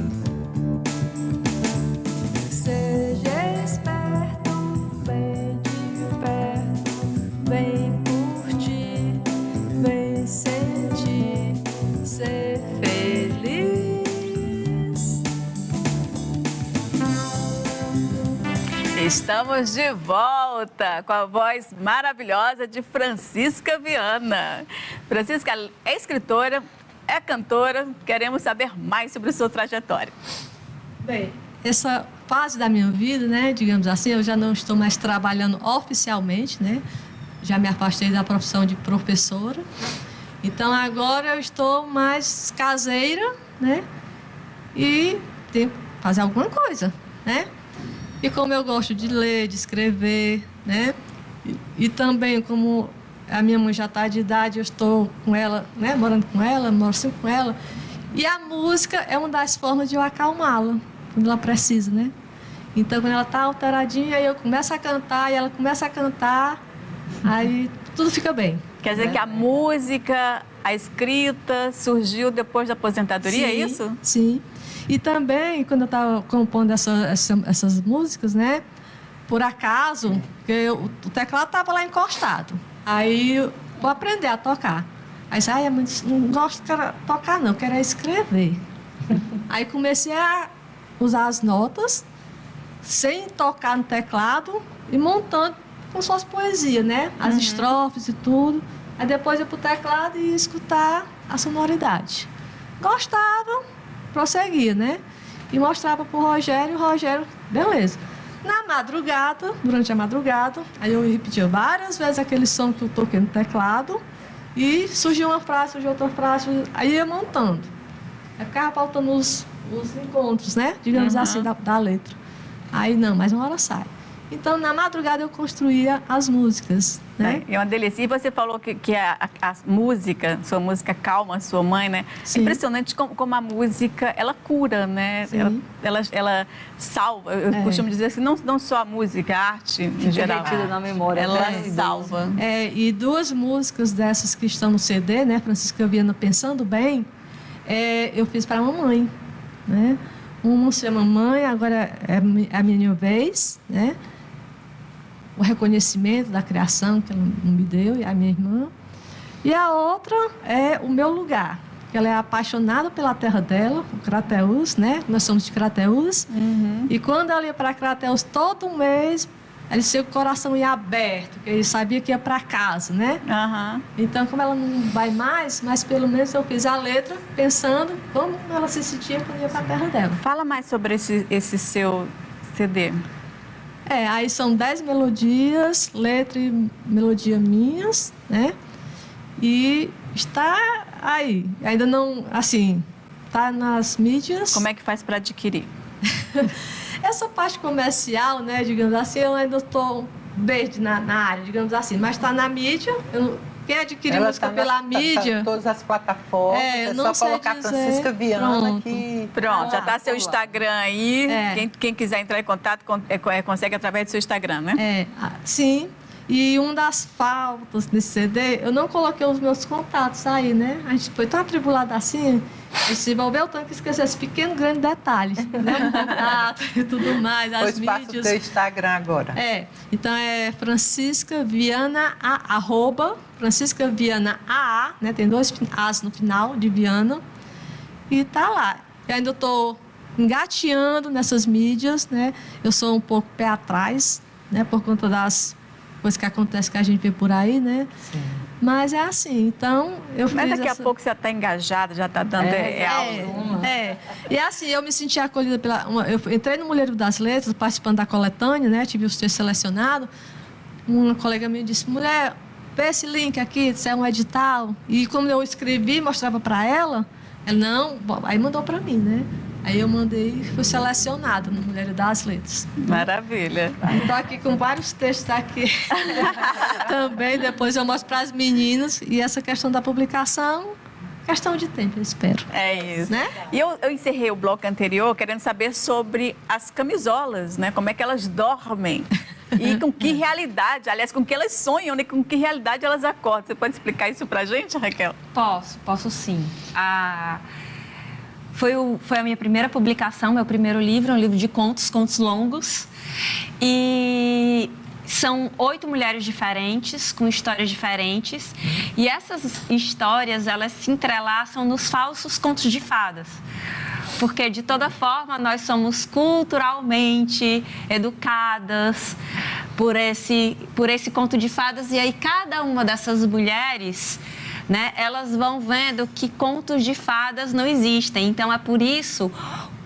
Seja esperto, vem de perto, vem curtir, vem sentir, ser feliz. Estamos de volta com a voz maravilhosa de Francisca Viana. Francisca é escritora, é cantora, queremos saber mais sobre a sua trajetória. Bem, essa fase da minha vida, né, digamos assim, eu já não estou mais trabalhando oficialmente, né? Já me afastei da profissão de professora. Então, agora eu estou mais caseira, né? E tenho que fazer alguma coisa, né? E como eu gosto de ler, de escrever, né? E também, como a minha mãe já está de idade, eu estou com ela, né? Morando com ela, moro sempre com ela. E a música é uma das formas de eu acalmá-la, quando ela precisa, né? Então, quando ela está alteradinha, aí eu começo a cantar, e ela começa a cantar, aí tudo fica bem. Quer dizer que a música, a escrita surgiu depois da aposentadoria, sim, é isso? Sim. E também, quando eu estava compondo essas músicas, né? Por acaso, porque o teclado estava lá encostado. Aí eu vou aprender a tocar. Aí disse, não gosto de tocar não, quero escrever. Aí comecei a usar as notas, sem tocar no teclado, e montando como se fosse poesia, né? As estrofes e tudo. Aí depois eu ia pro teclado e ia escutar a sonoridade. Gostava, prosseguia, né? E mostrava pro Rogério, e o Rogério, beleza. Na madrugada, durante a madrugada, aí eu repetia várias vezes aquele som que eu toquei no teclado, e surgia uma frase, surgia outra frase, aí ia montando. Aí ficava faltando os encontros, né? Digamos assim, da letra. Aí não, mais uma hora sai. Então, na madrugada, eu construía as músicas, né? É uma delícia. E você falou que a música, sua música calma, sua mãe, né? Sim. É impressionante como a música, ela cura, né? Ela salva. Eu costumo dizer assim, não só a música, a arte em geral. Retida na memória. Ela salva. E duas músicas dessas que estão no CD, né? Francisca Viana, Pensando Bem, eu fiz para a mamãe, né? Uma se chama Mãe, agora é a minha vez, né? O reconhecimento da criação que ela me deu, e a minha irmã. E a outra é O Meu Lugar, que ela é apaixonada pela terra dela, o Crateús, né? Nós somos de Crateús. E quando ela ia para Crateús todo mês, ela tinha o coração ia aberto, porque ele sabia que ia para casa, né? Então, como ela não vai mais, mas pelo menos eu fiz a letra pensando como ela se sentia quando ia para a terra dela. Fala mais sobre esse seu CD. Aí são 10 melodias, letra e melodia minhas, né? E está aí. Ainda não, assim, está nas mídias. Como é que faz para adquirir? Essa parte comercial, né, digamos assim, eu ainda estou verde na área, digamos assim, mas está na mídia. Quem adquirir música pela mídia... Tá em todas as plataformas, é não só colocar dizer. Francisca Viana aqui. Pronto, já está seu Instagram aí. Quem quiser entrar em contato, consegue através do seu Instagram, né? Sim. E uma das faltas desse CD, eu não coloquei os meus contatos aí, né? A gente foi tão atribulado assim, e se envolveu tanto que esqueceu esse pequeno, grande detalhe, né? O contato e tudo mais, as mídias. Passa o teu Instagram agora. Então é Francisca Viana, Francisca Viana AA, né? Tem 2 As no final de Viana, e tá lá. Eu ainda estou engateando nessas mídias, né? Eu sou um pouco pé atrás, né? Por conta das coisas que acontecem que a gente vê por aí, né? Sim. Mas é assim, então eu fiz. Mas daqui a pouco você está engajada, já está dando aula. E assim, eu me senti acolhida pela. Eu entrei no Mulheiro das Letras, participando da coletânea, né? Tive os textos selecionados. Uma colega minha disse: mulher, vê esse link aqui, isso é um edital. E como eu escrevi, mostrava para ela, não, aí mandou para mim, né? Aí eu mandei e fui selecionada no Mulher das Letras. Maravilha. Estou aqui com vários textos aqui também. Depois eu mostro para as meninas. E essa questão da publicação, questão de tempo, eu espero. É isso. Né? E eu encerrei o bloco anterior querendo saber sobre as camisolas, né? Como é que elas dormem. E com que realidade, aliás, com que elas sonham, né? Com que realidade elas acordam. Você pode explicar isso pra gente, Raquel? Posso sim. Foi a minha primeira publicação, meu primeiro livro, um livro de contos longos. E são 8 mulheres diferentes, com histórias diferentes. E essas histórias, elas se entrelaçam nos falsos contos de fadas. Porque, de toda forma, nós somos culturalmente educadas por esse conto de fadas. E aí, cada uma dessas mulheres né, elas vão vendo que contos de fadas não existem. Então, é por isso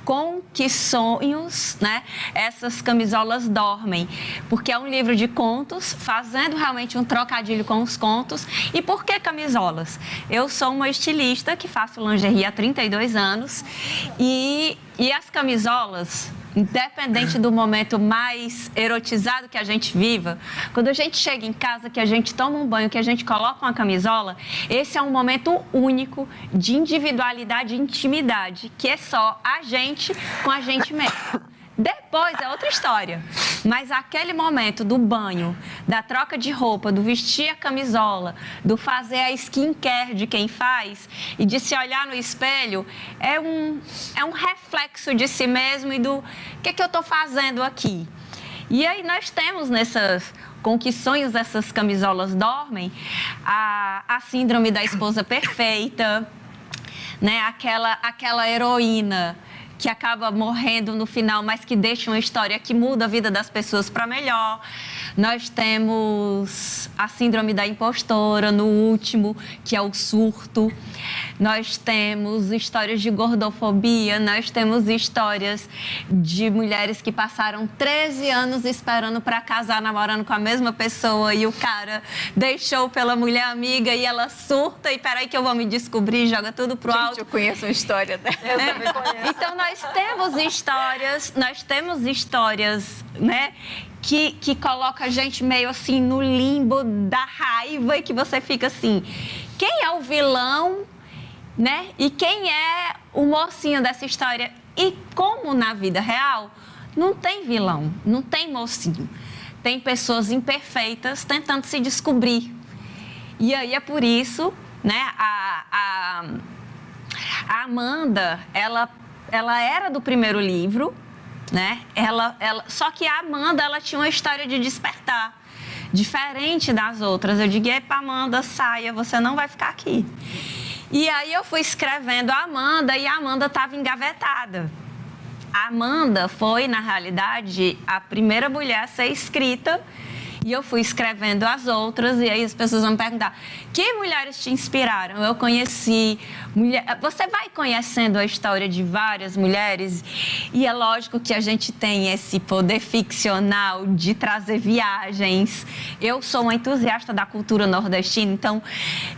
com que sonhos, né, essas camisolas dormem. Porque é um livro de contos, fazendo realmente um trocadilho com os contos. E por que camisolas? Eu sou uma estilista que faço lingerie há 32 anos e as camisolas, independente do momento mais erotizado que a gente viva, quando a gente chega em casa, que a gente toma um banho, que a gente coloca uma camisola, esse é um momento único de individualidade e intimidade, que é só a gente com a gente mesmo. Depois é outra história, mas aquele momento do banho, da troca de roupa, do vestir a camisola, do fazer a skincare de quem faz e de se olhar no espelho, é um reflexo de si mesmo e do que eu estou fazendo aqui. E aí nós temos com que sonhos essas camisolas dormem, a síndrome da esposa perfeita, né? Aquela heroína que acaba morrendo no final, mas que deixa uma história que muda a vida das pessoas para melhor. Nós temos a síndrome da impostora no último, que é o surto. Nós temos histórias de gordofobia, nós temos histórias de mulheres que passaram 13 anos esperando para casar, namorando com a mesma pessoa e o cara deixou pela mulher amiga e ela surta e peraí que eu vou me descobrir, joga tudo pro alto. Eu conheço a história dela. Eu também conheço. Então nós temos histórias, né, que coloca a gente meio assim no limbo da raiva e que você fica assim, quem é o vilão, né? E quem é o mocinho dessa história? E como na vida real não tem vilão, não tem mocinho, tem pessoas imperfeitas tentando se descobrir. E aí é por isso, né? A Amanda, ela era do primeiro livro, né? Só que a Amanda, ela tinha uma história de despertar, diferente das outras. Eu digo, epa, Amanda, saia, você não vai ficar aqui. E aí eu fui escrevendo a Amanda e a Amanda estava engavetada. A Amanda foi, na realidade, a primeira mulher a ser escrita. E eu fui escrevendo as outras, e aí as pessoas vão me perguntar, que mulheres te inspiraram? Eu conheci Você vai conhecendo a história de várias mulheres, e é lógico que a gente tem esse poder ficcional de trazer viagens. Eu sou uma entusiasta da cultura nordestina, então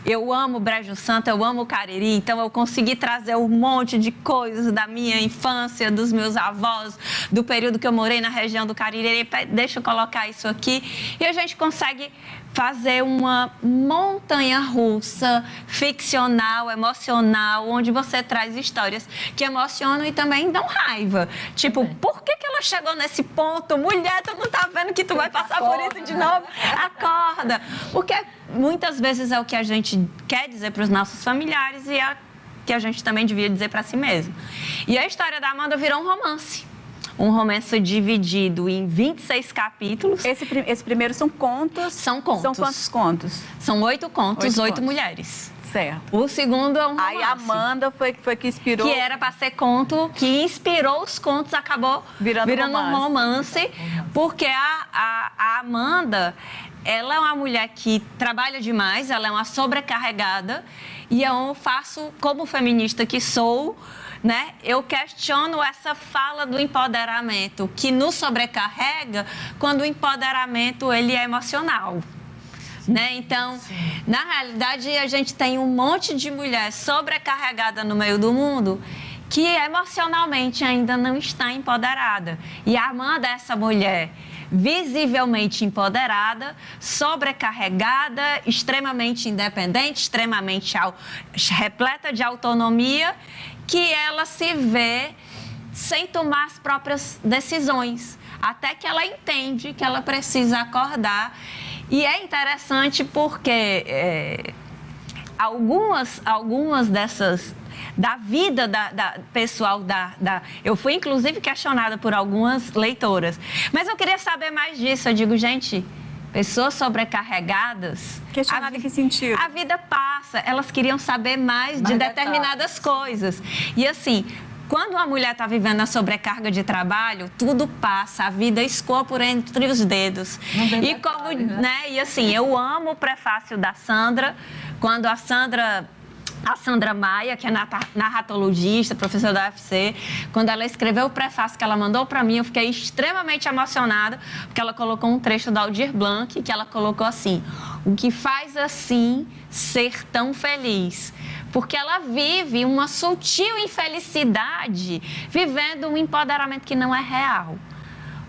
eu amo Brejo Santo, eu amo Cariri, então eu consegui trazer um monte de coisas da minha infância, dos meus avós, do período que eu morei na região do Cariri. Deixa eu colocar isso aqui. E a gente consegue fazer uma montanha-russa ficcional, emocional, onde você traz histórias que emocionam e também dão raiva. Tipo, por que ela chegou nesse ponto? Mulher, tu não tá vendo que tu vai passar por isso de novo? Acorda! Porque muitas vezes é o que a gente quer dizer para os nossos familiares e é que a gente também devia dizer para si mesmo. E a história da Amanda virou um romance. Um romance dividido em 26 capítulos. Esse primeiro são contos? São contos. São quantos contos? São 8 contos, 8 mulheres. Certo. O segundo é um romance. Aí a Amanda foi que inspirou... Que era para ser conto, que inspirou os contos, acabou virando um romance. Porque a Amanda, ela é uma mulher que trabalha demais, ela é uma sobrecarregada. E eu faço, como feminista que sou... né? Eu questiono essa fala do empoderamento que nos sobrecarrega quando o empoderamento ele é emocional. Né? Então, na realidade, a gente tem um monte de mulher sobrecarregada no meio do mundo que emocionalmente ainda não está empoderada. E a Amanda é essa mulher visivelmente empoderada, sobrecarregada, extremamente independente, extremamente repleta de autonomia, que ela se vê sem tomar as próprias decisões, até que ela entende que ela precisa acordar. E é interessante porque algumas dessas da vida pessoal eu fui inclusive questionada por algumas leitoras, mas eu queria saber mais disso. Eu digo, gente, pessoas sobrecarregadas... Questionada em que sentido? A vida passa, elas queriam saber mais de determinadas coisas. E assim, quando uma mulher está vivendo a sobrecarga de trabalho, tudo passa, a vida escoa por entre os dedos. E como, né? E assim, eu amo o prefácio da Sandra, Quando a Sandra Maia, que é narratologista, professora da UFC, quando ela escreveu o prefácio que ela mandou para mim, eu fiquei extremamente emocionada, porque ela colocou um trecho da Aldir Blanc, que ela colocou assim: o que faz assim ser tão feliz? Porque ela vive uma sutil infelicidade, vivendo um empoderamento que não é real.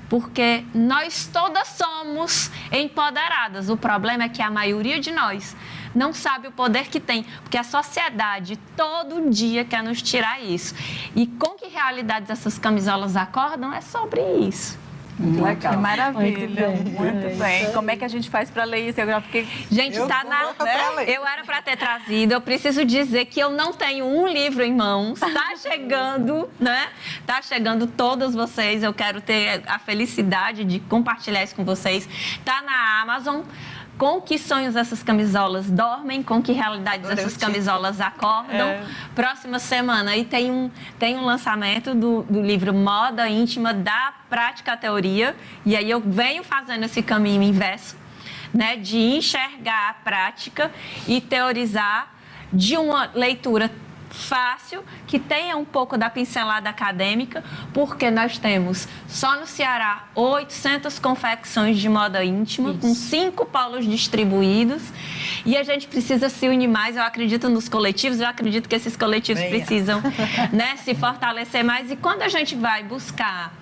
Porque nós todas somos empoderadas. O problema é que a maioria de nós não sabe o poder que tem, porque a sociedade todo dia quer nos tirar isso. E com que realidades essas camisolas acordam é sobre isso. Legal. Que maravilha. Muito bem. Como é que a gente faz para ler isso? Gente, tá na... Eu era para ter trazido. Eu preciso dizer que eu não tenho um livro em mãos. Tá chegando, né? Tá chegando todos vocês. Eu quero ter a felicidade de compartilhar isso com vocês. Tá na Amazon. Com que sonhos essas camisolas dormem, com que realidades essas camisolas acordam. Próxima semana aí tem um lançamento do livro Moda Íntima da Prática à Teoria. E aí eu venho fazendo esse caminho inverso, né, de enxergar a prática e teorizar de uma leitura fácil, que tenha um pouco da pincelada acadêmica, porque nós temos só no Ceará 800 confecções de moda íntima, com 5 polos distribuídos, e a gente precisa se unir mais. Eu acredito nos coletivos, eu acredito que esses coletivos precisam, né, se fortalecer mais, e quando a gente vai buscar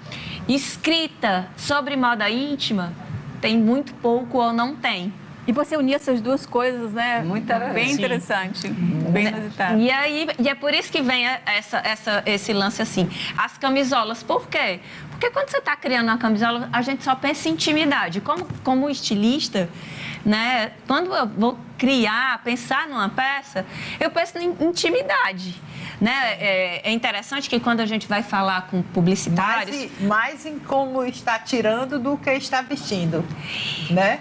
escrita sobre moda íntima, tem muito pouco ou não tem. E você unir essas duas coisas, né? Bem interessante, bem inusitado. E é por isso que vem esse lance assim. As camisolas, por quê? Porque quando você está criando uma camisola, a gente só pensa em intimidade. Como estilista, né? Quando eu vou pensar numa peça, eu penso em intimidade. Né? É interessante que quando a gente vai falar com publicitários... Mais em como está tirando do que está vestindo, né?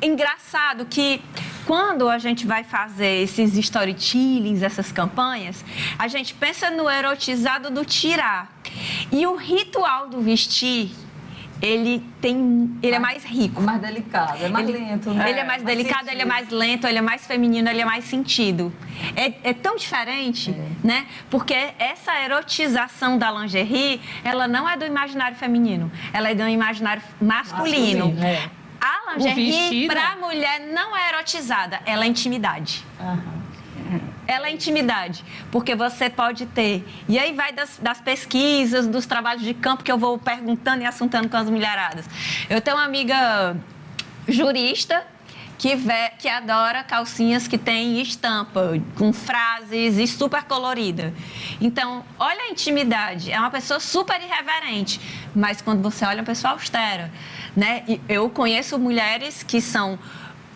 Engraçado que quando a gente vai fazer esses storytellings, essas campanhas, a gente pensa no erotizado do tirar. E o ritual do vestir, ele é mais rico. Mais delicado, é mais lento. Né? Ele é mais delicado, sentido. Ele é mais lento, ele é mais feminino, ele é mais sentido. É tão diferente, né? Porque essa erotização da lingerie, ela não é do imaginário feminino, ela é do imaginário masculino. A lingerie, para a mulher, não é erotizada, ela é intimidade. Ela é intimidade, porque você pode ter... E aí vai das pesquisas, dos trabalhos de campo que eu vou perguntando e assuntando com as mulheradas. Eu tenho uma amiga jurista que adora calcinhas que tem estampa, com frases e super colorida. Então, olha a intimidade. É uma pessoa super irreverente, mas quando você olha, é uma pessoa austera. Né? E eu conheço mulheres que são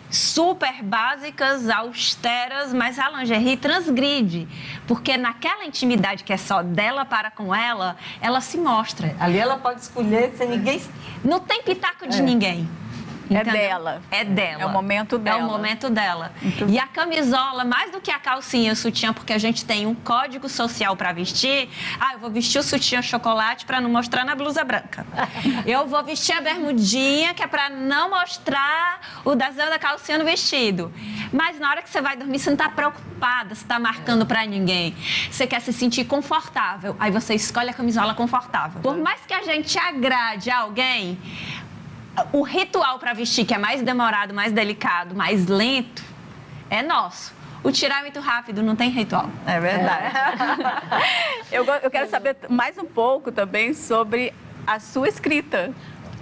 super básicas, austeras, mas a lingerie transgride, porque naquela intimidade que é só dela para com ela, ela se mostra. Ali ela pode escolher sem ninguém... Não tem pitaco de ninguém. Entendeu? É dela. É dela. É o momento dela. É o momento dela. E a camisola, mais do que a calcinha e o sutiã, porque a gente tem um código social para vestir. Eu vou vestir o sutiã chocolate para não mostrar na blusa branca. Eu vou vestir a bermudinha, que é para não mostrar o desenho da calcinha no vestido. Mas na hora que você vai dormir, você não está preocupada, você está marcando para ninguém. Você quer se sentir confortável. Aí você escolhe a camisola confortável. Por mais que a gente agrade a alguém... O ritual para vestir, que é mais demorado, mais delicado, mais lento, é nosso. O tirar é muito rápido, não tem ritual. É verdade. Eu quero saber mais um pouco também sobre a sua escrita.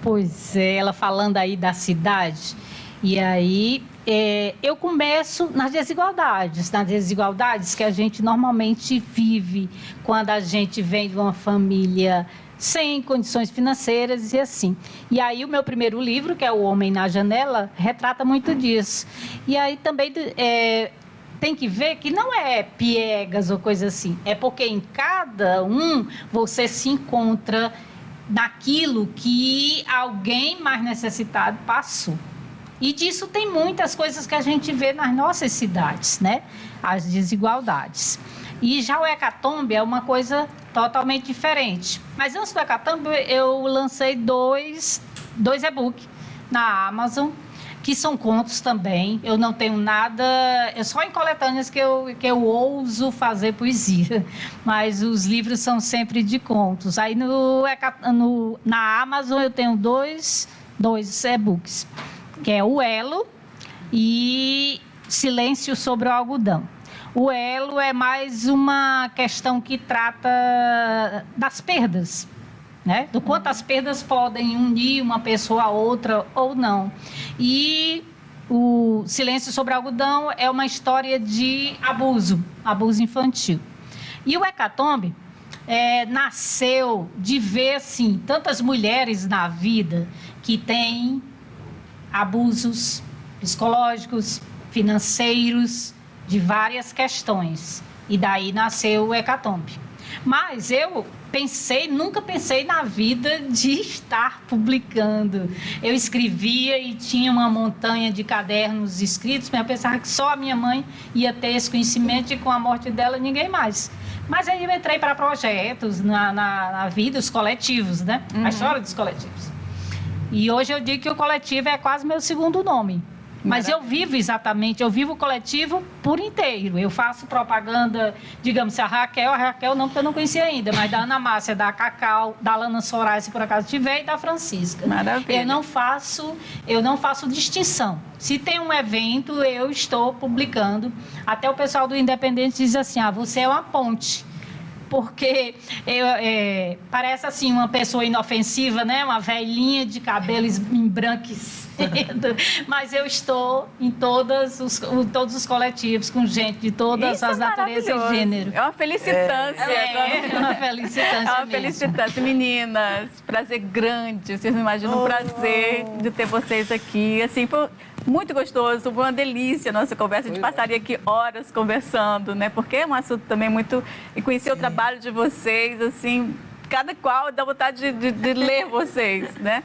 Pois é, ela falando aí da cidade, e aí eu começo nas desigualdades que a gente normalmente vive quando a gente vem de uma família sem condições financeiras e assim. E aí o meu primeiro livro, que é O Homem na Janela, retrata muito disso. E aí também tem que ver que não é piegas ou coisa assim, é porque em cada um você se encontra naquilo que alguém mais necessitado passou. E disso tem muitas coisas que a gente vê nas nossas cidades, né? As desigualdades. E já o Hecatombe é uma coisa totalmente diferente. Mas antes do Hecatombe, eu lancei dois e-books na Amazon. que são contos também. Eu não tenho nada... É só em coletâneas que eu ouso fazer poesia. Mas os livros são sempre de contos. Aí na Amazon eu tenho dois e-books, que é O Elo e Silêncio sobre o Algodão. O Elo é mais uma questão que trata das perdas, né? Do quanto as perdas podem unir uma pessoa a outra ou não. E o Silêncio sobre o Algodão é uma história de abuso infantil. E o Hecatombe nasceu de ver, assim, tantas mulheres na vida que têm abusos psicológicos, financeiros, de várias questões. E daí nasceu o Hecatombe. Mas eu nunca pensei na vida de estar publicando. Eu escrevia e tinha uma montanha de cadernos escritos, mas eu pensava que só a minha mãe ia ter esse conhecimento e com a morte dela ninguém mais. Mas aí eu entrei para projetos na vida, os coletivos, né? A história dos coletivos. E hoje eu digo que o coletivo é quase meu segundo nome. Mas eu vivo o coletivo por inteiro. Eu faço propaganda, digamos, a Raquel não, porque eu não conhecia ainda, mas da Ana Márcia, da Cacau, da Lana Soraya, se por acaso tiver, e da Francisca. Maravilha. Eu não faço distinção. Se tem um evento, eu estou publicando. Até o pessoal do Independente diz assim, você é uma ponte. Porque parece assim uma pessoa inofensiva, né? Uma velhinha de cabelos embranquecendo, mas eu estou em todos os coletivos, com gente de todas as naturezas e gênero. É uma felicitância. É uma felicitância. É uma felicitância. Meninas, prazer grande. Vocês não imaginam o prazer de ter vocês aqui. Assim, foi muito gostoso, foi uma delícia a nossa conversa. A gente passaria aqui horas conversando, né? Porque é um assunto também muito... E conhecer o trabalho de vocês, assim, cada qual dá vontade de ler vocês, né?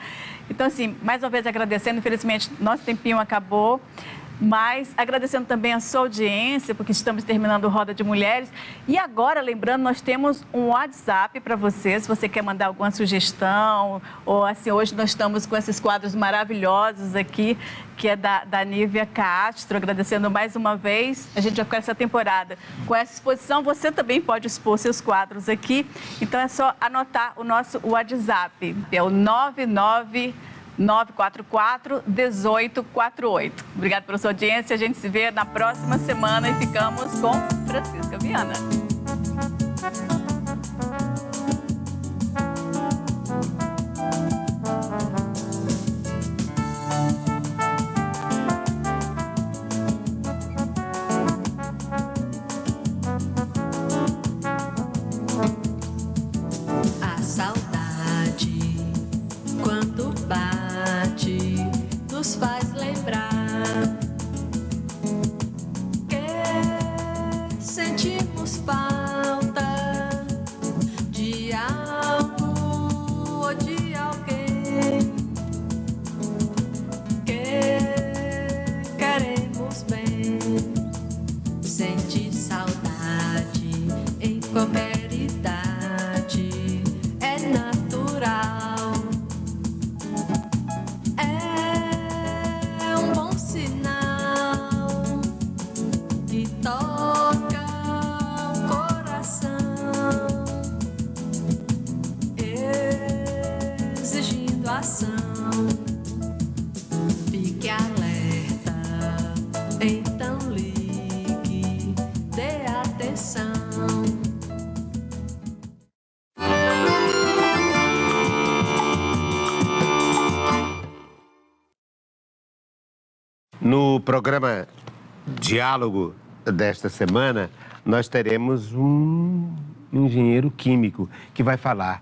Então, assim, mais uma vez agradecendo. Infelizmente, nosso tempinho acabou. Mas agradecendo também a sua audiência, porque estamos terminando o Roda de Mulheres. E agora, lembrando, nós temos um WhatsApp para você, se você quer mandar alguma sugestão, ou assim, hoje nós estamos com esses quadros maravilhosos aqui, que é da Nívia Castro, agradecendo mais uma vez. A gente já começa essa temporada com essa exposição. Você também pode expor seus quadros aqui. Então é só anotar o nosso WhatsApp, é o 944-1848. Obrigada pela sua audiência. A gente se vê na próxima semana e ficamos com Francisca Viana. A saudade, quando bate, nos faz lembrar que sentimos falta de algo ou de alguém que queremos bem. Sentir saudade em qualquer idade é natural. É um bom sinal que toca o coração, exigindo ação. Fique alerta, então ligue, dê atenção. No programa Diálogo desta semana, nós teremos um engenheiro químico que vai falar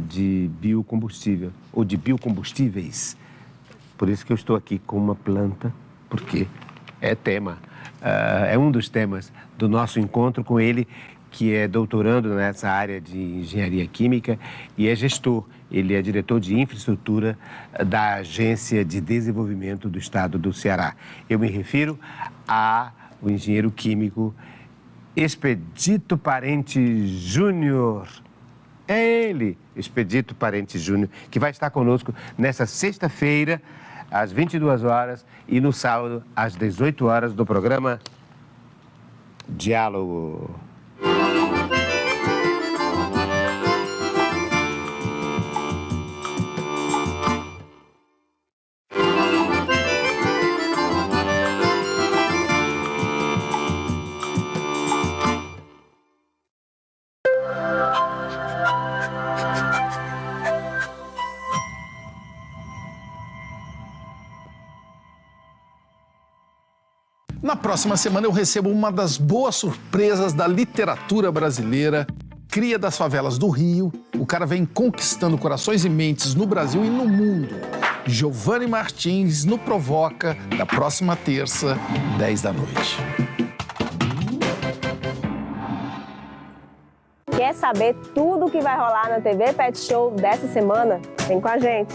de biocombustível ou de biocombustíveis. Por isso que eu estou aqui com uma planta, porque é tema, é um dos temas do nosso encontro com ele, que é doutorando nessa área de engenharia química e é gestor. Ele é diretor de infraestrutura da Agência de Desenvolvimento do Estado do Ceará. Eu me refiro ao engenheiro químico Expedito Parente Júnior. É ele, Expedito Parente Júnior, que vai estar conosco nessa sexta-feira, às 22 horas e no sábado, às 18 horas, do programa Diálogo. Na próxima semana eu recebo uma das boas surpresas da literatura brasileira, cria das favelas do Rio. O cara vem conquistando corações e mentes no Brasil e no mundo. Giovanni Martins no Provoca, da próxima terça, 10 da noite. Quer saber tudo o que vai rolar na TV Pet Show dessa semana? Vem com a gente!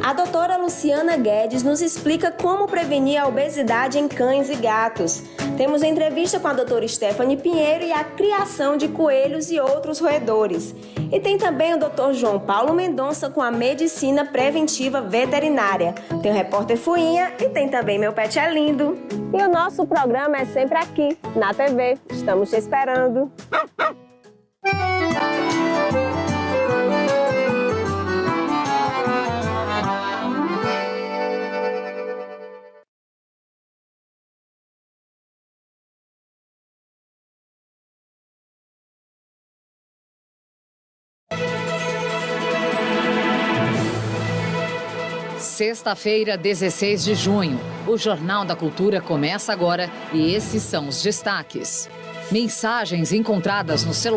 A doutora Luciana Guedes nos explica como prevenir a obesidade em cães e gatos. Temos entrevista com a doutora Stephanie Pinheiro e a criação de coelhos e outros roedores. E tem também o doutor João Paulo Mendonça com a medicina preventiva veterinária. Tem o repórter Fuinha e tem também Meu Pet é Lindo. E o nosso programa é sempre aqui, na TV. Estamos te esperando. Sexta-feira, 16 de junho. O Jornal da Cultura começa agora e esses são os destaques. Mensagens encontradas no celular